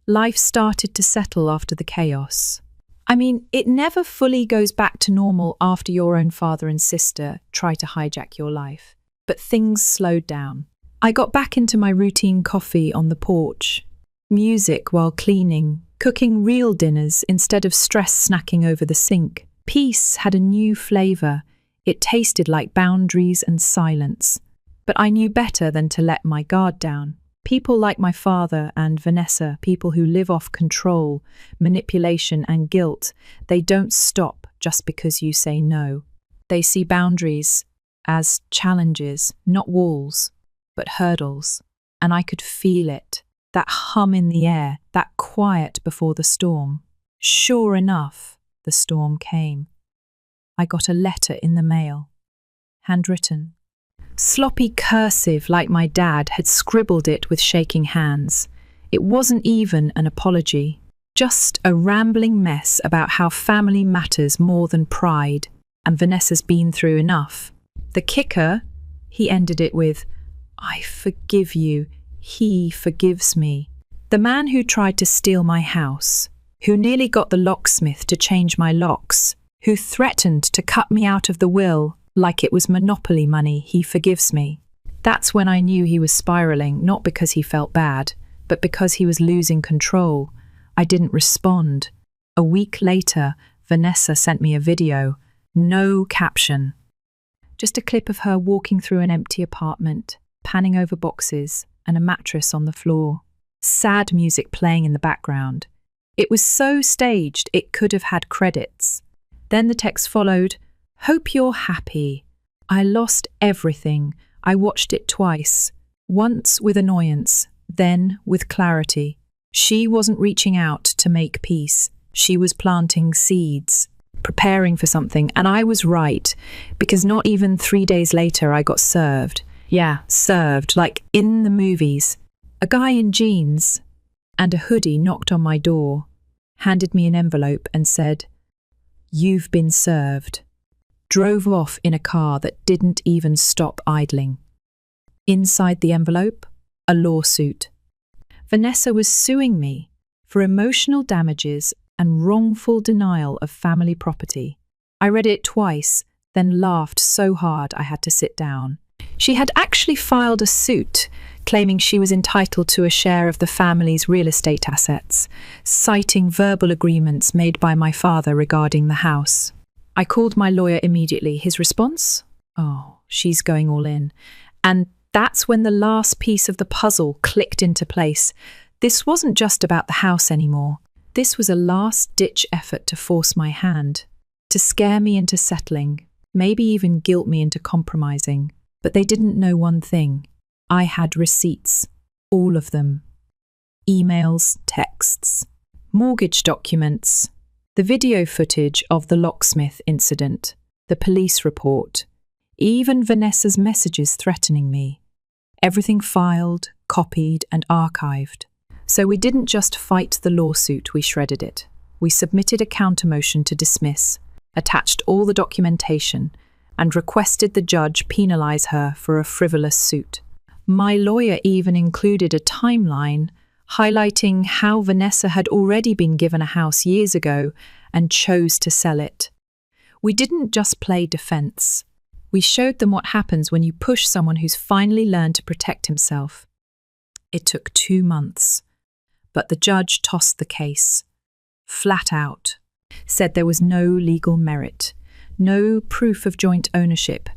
Speaker 1: Life started to settle after the chaos. I mean, it never fully goes back to normal after your own father and sister try to hijack your life. But things slowed down. I got back into my routine coffee on the porch, music while cleaning, cooking real dinners instead of stress snacking over the sink. Peace had a new flavour. It tasted like boundaries and silence. But I knew better than to let my guard down. People like my father and Vanessa, people who live off control, manipulation and guilt, they don't stop just because you say no. They see boundaries as challenges, not walls, but hurdles. And I could feel it, that hum in the air, that quiet before the storm. Sure enough, the storm came. I got a letter in the mail, handwritten. Sloppy cursive like my dad had scribbled it with shaking hands. It wasn't even an apology, just a rambling mess about how family matters more than pride, and Vanessa's been through enough. The kicker, he ended it with, "I forgive you, he forgives me." The man who tried to steal my house, who nearly got the locksmith to change my locks, who threatened to cut me out of the will like it was monopoly money, he forgives me. That's when I knew he was spiraling, not because he felt bad, but because he was losing control. I didn't respond. A week later, Vanessa sent me a video, no caption. Just a clip of her walking through an empty apartment, panning over boxes and a mattress on the floor. Sad music playing in the background. It was so staged it could have had credits. Then the text followed, "Hope you're happy. I lost everything. I watched it twice. Once with annoyance, then with clarity. She wasn't reaching out to make peace. She was planting seeds, preparing for something. And I was right, because not even 3 days later I got served. Yeah, served, like in the movies. A guy in jeans and a hoodie knocked on my door, handed me an envelope and said, "You've been served." Drove off in a car that didn't even stop idling. Inside the envelope, a lawsuit. Vanessa was suing me for emotional damages and wrongful denial of family property. I read it twice, then laughed so hard I had to sit down. She had actually filed a suit claiming she was entitled to a share of the family's real estate assets, citing verbal agreements made by my father regarding the house. I called my lawyer immediately. His response? Oh, she's going all in. And that's when the last piece of the puzzle clicked into place. This wasn't just about the house anymore. This was a last-ditch effort to force my hand, to scare me into settling, maybe even guilt me into compromising. But they didn't know one thing. I had receipts, all of them. Emails, texts, mortgage documents, the video footage of the locksmith incident, the police report, even Vanessa's messages threatening me. Everything filed, copied, and archived. So we didn't just fight the lawsuit, we shredded it. We submitted a counter-motion to dismiss, attached all the documentation, and requested the judge penalise her for a frivolous suit. My lawyer even included a timeline highlighting how Vanessa had already been given a house years ago and chose to sell it. We didn't just play defence. We showed them what happens when you push someone who's finally learned to protect himself. It took 2 months, but the judge tossed the case, flat out, said there was no legal merit, no proof of joint ownership,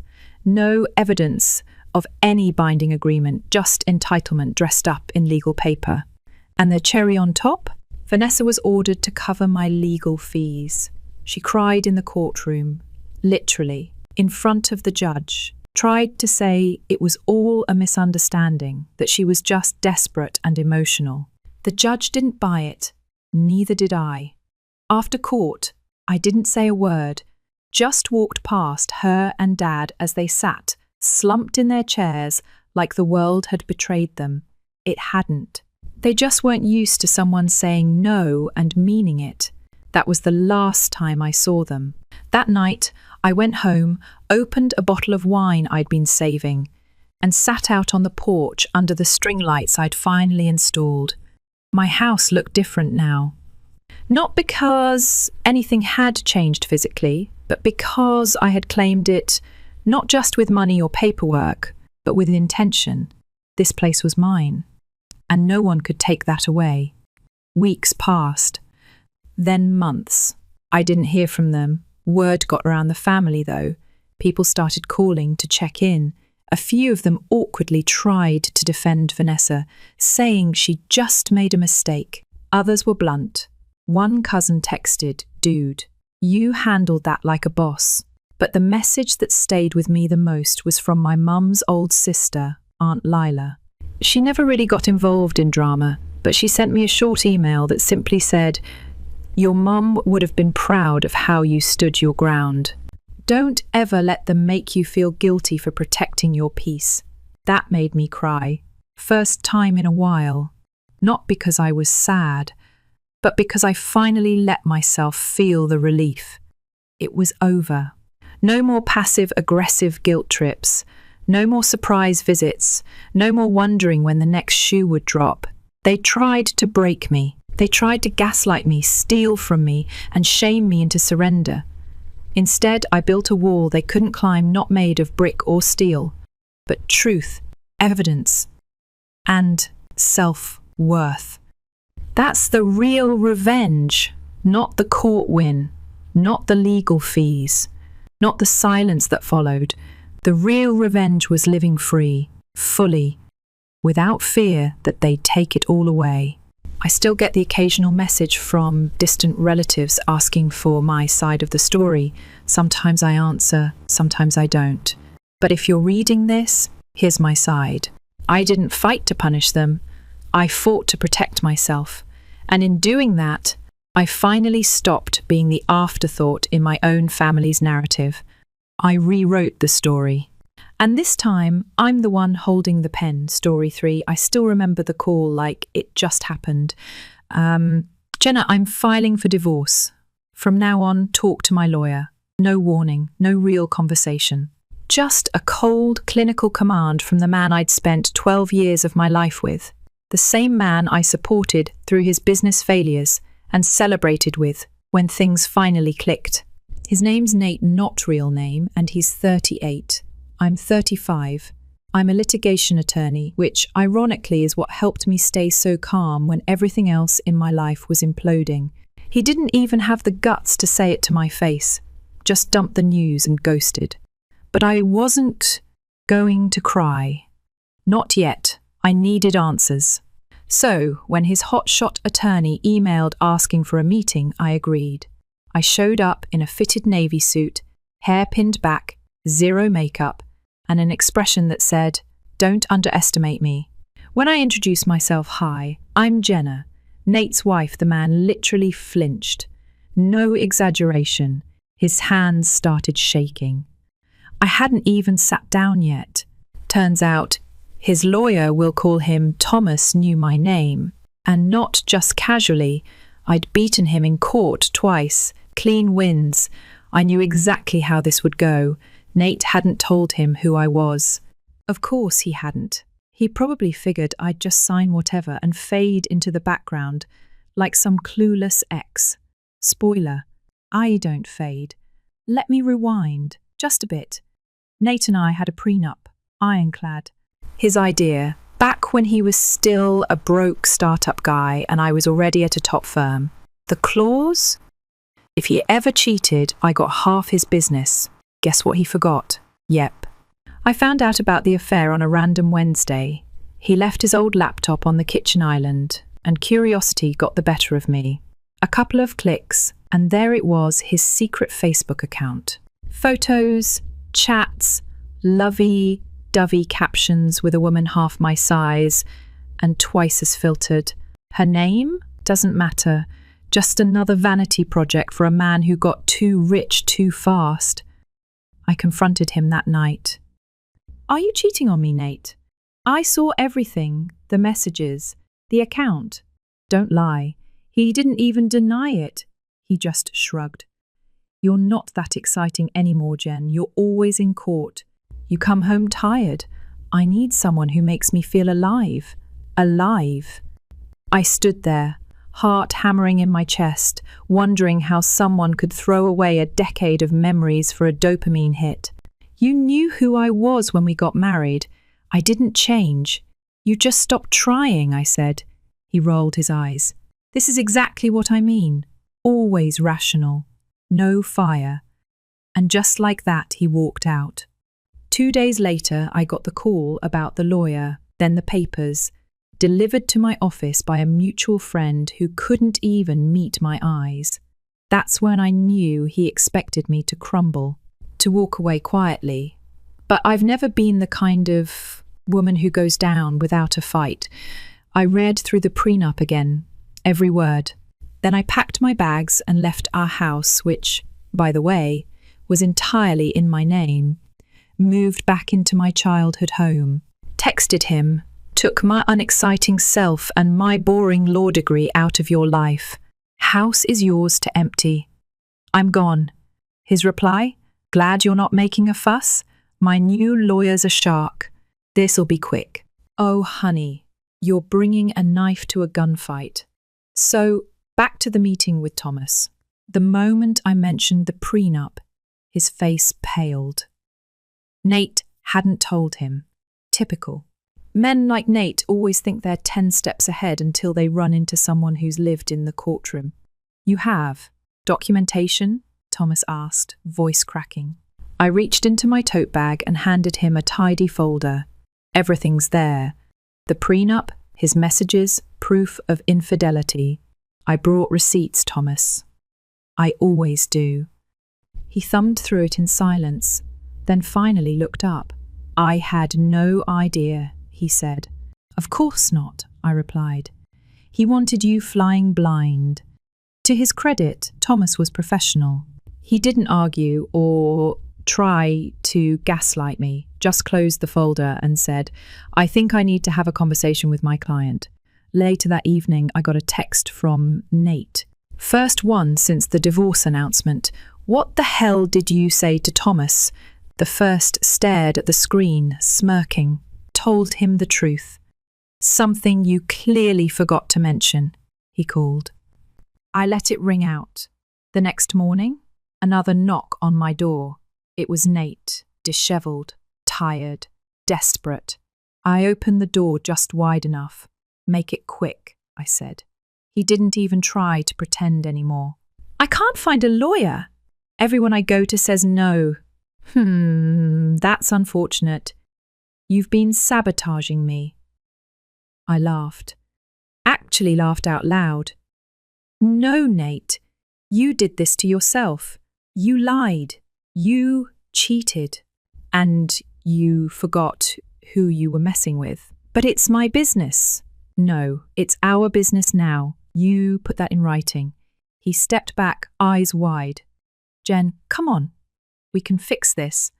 Speaker 1: no evidence of any binding agreement, just entitlement dressed up in legal paper. And the cherry on top? Vanessa was ordered to cover my legal fees. She cried in the courtroom, literally, in front of the judge, tried to say it was all a misunderstanding, that she was just desperate and emotional. The judge didn't buy it, neither did I. After court, I didn't say a word, just walked past her and Dad as they sat, slumped in their chairs like the world had betrayed them. It hadn't. They just weren't used to someone saying no and meaning it. That was the last time I saw them. That night, I went home, opened a bottle of wine I'd been saving, and sat out on the porch under the string lights I'd finally installed. My house looked different now. Not because anything had changed physically, but because I had claimed it not just with money or paperwork, but with intention. This place was mine, and no one could take that away. Weeks passed, then months. I didn't hear from them. Word got around the family, though. People started calling to check in. A few of them awkwardly tried to defend Vanessa, saying she just made a mistake. Others were blunt. One cousin texted, "Dude, you handled that like a boss." But the message that stayed with me the most was from my mum's old sister, Aunt Lila. She never really got involved in drama, but she sent me a short email that simply said, "Your mum would have been proud of how you stood your ground. Don't ever let them make you feel guilty for protecting your peace." That made me cry. First time in a while. Not because I was sad, but because I finally let myself feel the relief. It was over. No more passive-aggressive guilt trips. No more surprise visits. No more wondering when the next shoe would drop. They tried to break me. They tried to gaslight me, steal from me, and shame me into surrender. Instead, I built a wall they couldn't climb, not made of brick or steel, but truth, evidence, and self-worth. That's the real revenge, not the court win, not the legal fees, not the silence that followed. The real revenge was living free, fully, without fear that they'd take it all away. I still get the occasional message from distant relatives asking for my side of the story. Sometimes I answer, sometimes I don't. But if you're reading this, here's my side. I didn't fight to punish them. I fought to protect myself. And in doing that, I finally stopped being the afterthought in my own family's narrative. I rewrote the story. And this time, I'm the one holding the pen, story 3. I still remember the call like it just happened. "Jenna, I'm filing for divorce. From now on, talk to my lawyer. No warning, no real conversation. Just a cold, clinical command from the man I'd spent 12 years of my life with. The same man I supported through his business failures and celebrated with when things finally clicked. His name's Nate, not real name, and he's 38. I'm 35. I'm a litigation attorney, which ironically is what helped me stay so calm when everything else in my life was imploding. He didn't even have the guts to say it to my face, just dumped the news and ghosted. But I wasn't going to cry. Not yet. I needed answers. So, when his hotshot attorney emailed asking for a meeting, I agreed. I showed up in a fitted navy suit, hair pinned back, zero makeup, and an expression that said, "Don't underestimate me." When I introduced myself, "Hi, I'm Jenna," Nate's wife, the man literally flinched. No exaggeration. His hands started shaking. I hadn't even sat down yet. Turns out, His lawyer, we'll call him Thomas, knew my name. And not just casually. I'd beaten him in court twice, clean wins. I knew exactly how this would go. Nate hadn't told him who I was. Of course he hadn't. He probably figured I'd just sign whatever and fade into the background like some clueless ex. Spoiler, I don't fade. Let me rewind, just a bit. Nate and I had a prenup, ironclad. His idea, back when he was still a broke startup guy and I was already at a top firm. The clause? If he ever cheated, I got half his business. Guess what he forgot? Yep. I found out about the affair on a random Wednesday. He left his old laptop on the kitchen island, and curiosity got the better of me. A couple of clicks, and there it was, his secret Facebook account. Photos, chats, lovey-dovey captions with a woman half my size and twice as filtered. Her name? Doesn't matter. Just another vanity project for a man who got too rich too fast. I confronted him that night. Are you cheating on me, Nate? I saw everything, the messages, the account. Don't lie. He didn't even deny it. He just shrugged. You're not that exciting anymore, Jen. You're always in court. You come home tired. I need someone who makes me feel alive. Alive. I stood there, heart hammering in my chest, wondering how someone could throw away a decade of memories for a dopamine hit. You knew who I was when we got married. I didn't change. You just stopped trying, I said. He rolled his eyes. This is exactly what I mean. Always rational. No fire. And just like that, he walked out. 2 days later, I got the call about the lawyer, then the papers, delivered to my office by a mutual friend who couldn't even meet my eyes. That's when I knew he expected me to crumble, to walk away quietly. But I've never been the kind of woman who goes down without a fight. I read through the prenup again, every word. Then I packed my bags and left our house, which, by the way, was entirely in my name, moved back into my childhood home, texted him, took my unexciting self and my boring law degree out of your life. House is yours to empty. I'm gone. His reply? Glad you're not making a fuss? My new lawyer's a shark. This'll be quick. Oh, honey, you're bringing a knife to a gunfight. So, back to the meeting with Thomas. The moment I mentioned the prenup, his face paled. Nate hadn't told him. Typical. Men like Nate always think they're 10 steps ahead until they run into someone who's lived in the courtroom. You have documentation? Thomas asked, voice cracking. I reached into my tote bag and handed him a tidy folder. Everything's there. The prenup, his messages, proof of infidelity. I brought receipts, Thomas. I always do. He thumbed through it in silence, then finally looked up. I had no idea, he said. Of course not, I replied. He wanted you flying blind. To his credit, Thomas was professional. He didn't argue or try to gaslight me, just closed the folder and said, I think I need to have a conversation with my client. Later that evening, I got a text from Nate. First one since the divorce announcement. What the hell did you say to Thomas? The first stared at the screen, smirking, told him the truth. Something you clearly forgot to mention, he called. I let it ring out. The next morning, another knock on my door. It was Nate, dishevelled, tired, desperate. I opened the door just wide enough. Make it quick, I said. He didn't even try to pretend anymore. I can't find a lawyer. Everyone I go to says no. That's unfortunate. You've been sabotaging me. I laughed. Actually laughed out loud. No, Nate. You did this to yourself. You lied. You cheated. And you forgot who you were messing with. But it's my business. No, it's our business now. You put that in writing. He stepped back, eyes wide. Jen, come on. We can fix this.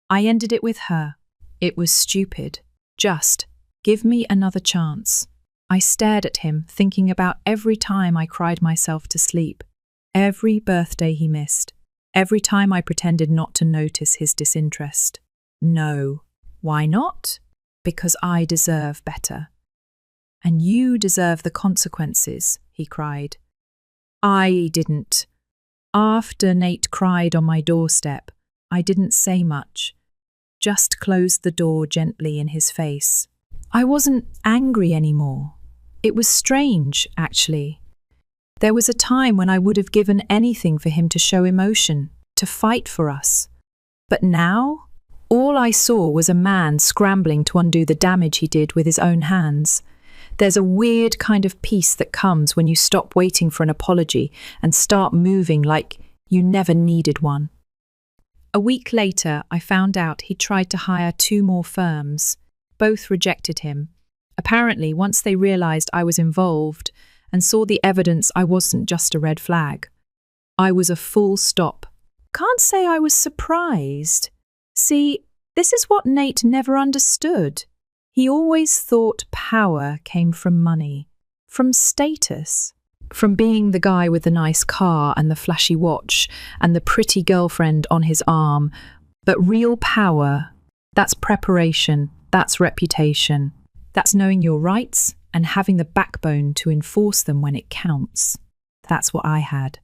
Speaker 1: I ended it with her. It was stupid. Just give me another chance. I stared at him, thinking about every time I cried myself to sleep, every birthday he missed, every time I pretended not to notice his disinterest. No. Why not? Because I deserve better. And you deserve the consequences, he cried. I didn't. After Nate cried on my doorstep, I didn't say much, just closed the door gently in his face. I wasn't angry anymore. It was strange, actually. There was a time when I would have given anything for him to show emotion, to fight for us. But now, all I saw was a man scrambling to undo the damage he did with his own hands. There's a weird kind of peace that comes when you stop waiting for an apology and start moving like you never needed one. A week later, I found out he'd tried to hire 2 more firms. Both rejected him. Apparently, once they realized I was involved and saw the evidence, I wasn't just a red flag. I was a full stop. Can't say I was surprised. See, this is what Nate never understood. He always thought power came from money, from status, from being the guy with the nice car and the flashy watch and the pretty girlfriend on his arm. But real power, that's preparation, that's reputation, that's knowing your rights and having the backbone to enforce them when it counts. That's what I had,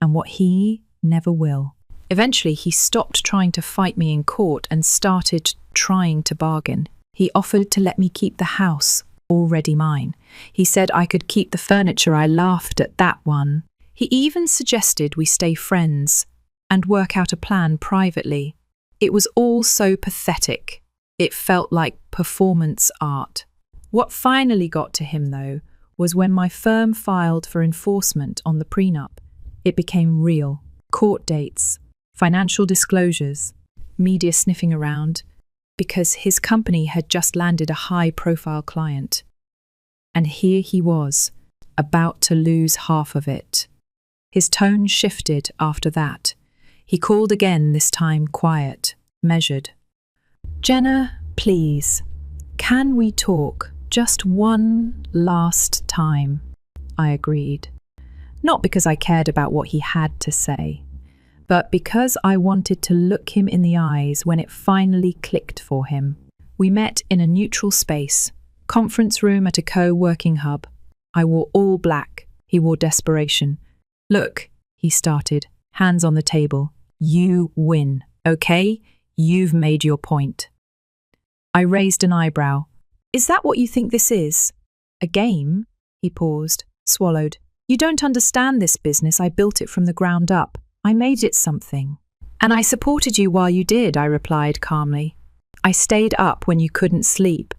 Speaker 1: and what he never will. Eventually, he stopped trying to fight me in court and started trying to bargain. He offered to let me keep the house, already mine. He said I could keep the furniture. I laughed at that one. He even suggested we stay friends and work out a plan privately. It was all so pathetic. It felt like performance art. What finally got to him, though, was when my firm filed for enforcement on the prenup. It became real. Court dates, financial disclosures, media sniffing around, because his company had just landed a high-profile client. And here he was, about to lose half of it. His tone shifted after that. He called again, this time quiet, measured. "Jenna, please, can we talk just one last time?" I agreed. Not because I cared about what he had to say, but because I wanted to look him in the eyes when it finally clicked for him. We met in a neutral space, conference room at a co-working hub. I wore all black. He wore desperation. "Look," he started, hands on the table. "You win, okay? You've made your point." I raised an eyebrow. "Is that what you think this is? A game?" He paused, swallowed. "You don't understand this business. I built it from the ground up. I made it something. And I supported you while you did," I replied calmly. "I stayed up when you couldn't sleep.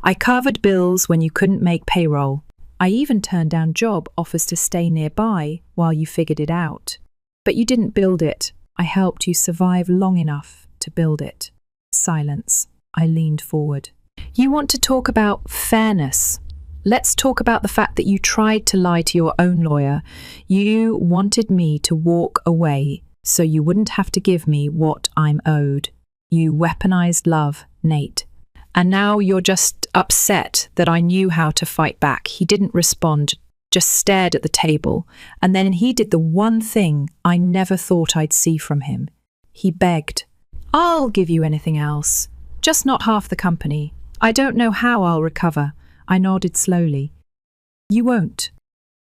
Speaker 1: I covered bills when you couldn't make payroll. I even turned down job offers to stay nearby while you figured it out. But you didn't build it. I helped you survive long enough to build it." Silence. I leaned forward. "You want to talk about fairness? Let's talk about the fact that you tried to lie to your own lawyer. You wanted me to walk away so you wouldn't have to give me what I'm owed. You weaponized love, Nate. And now you're just upset that I knew how to fight back." He didn't respond, just stared at the table. And then he did the one thing I never thought I'd see from him. He begged. "I'll give you anything else, just not half the company. I don't know how I'll recover." I nodded slowly. "You won't.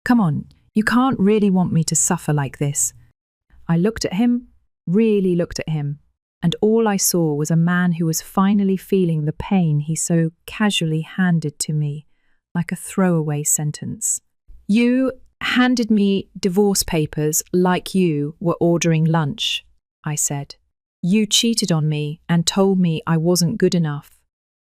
Speaker 1: Come on, you can't really want me to suffer like this." I looked at him, really looked at him, and all I saw was a man who was finally feeling the pain he so casually handed to me, like a throwaway sentence. "You handed me divorce papers like you were ordering lunch," I said. "You cheated on me and told me I wasn't good enough.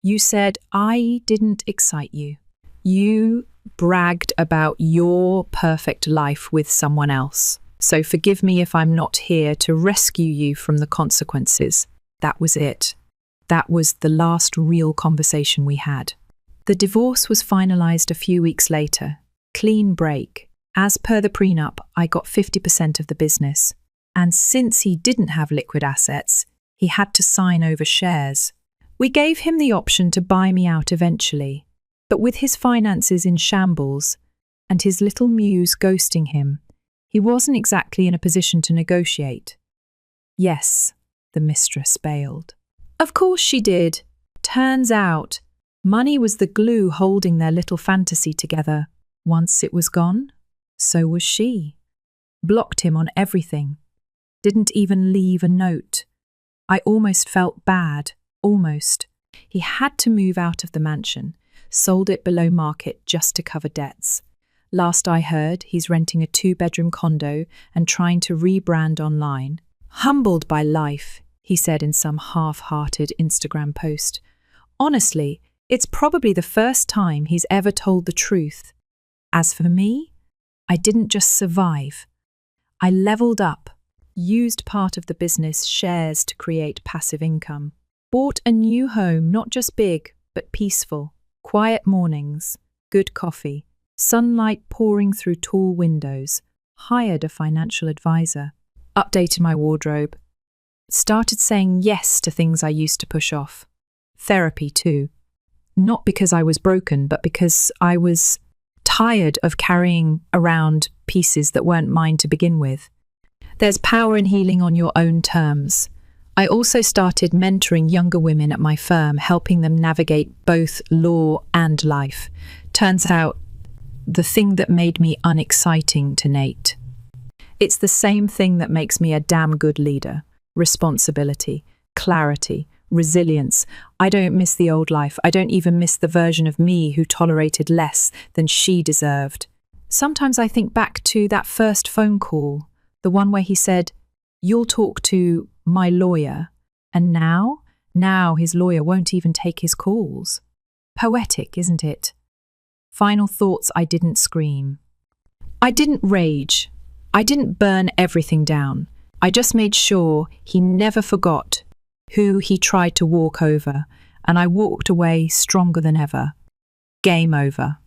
Speaker 1: You said I didn't excite you. You bragged about your perfect life with someone else. So forgive me if I'm not here to rescue you from the consequences." That was it. That was the last real conversation we had. The divorce was finalized a few weeks later. Clean break. As per the prenup, I got 50% of the business. And since he didn't have liquid assets, he had to sign over shares. We gave him the option to buy me out eventually, but with his finances in shambles and his little muse ghosting him, he wasn't exactly in a position to negotiate. Yes, the mistress bailed. Of course she did. Turns out, money was the glue holding their little fantasy together. Once it was gone, so was she. Blocked him on everything. Didn't even leave a note. I almost felt bad. Almost. He had to move out of the mansion, sold it below market just to cover debts. Last I heard, he's renting a 2-bedroom condo and trying to rebrand online. Humbled by life, he said in some half-hearted Instagram post. Honestly, it's probably the first time he's ever told the truth. As for me, I didn't just survive. I leveled up, used part of the business shares to create passive income. Bought a new home, not just big, but peaceful. Quiet mornings, good coffee, sunlight pouring through tall windows. Hired a financial advisor. Updated my wardrobe. Started saying yes to things I used to push off. Therapy too. Not because I was broken, but because I was tired of carrying around pieces that weren't mine to begin with. There's power in healing on your own terms. I also started mentoring younger women at my firm, helping them navigate both law and life. Turns out, the thing that made me unexciting to Nate. It's the same thing that makes me a damn good leader. Responsibility, clarity, resilience. I don't miss the old life. I don't even miss the version of me who tolerated less than she deserved. Sometimes I think back to that first phone call, the one where he said, "You'll talk to my lawyer," and now his lawyer won't even take his calls. Poetic, isn't it? Final thoughts. I didn't scream. I didn't rage. I didn't burn everything down. I just made sure he never forgot who he tried to walk over, and I walked away stronger than ever. Game over.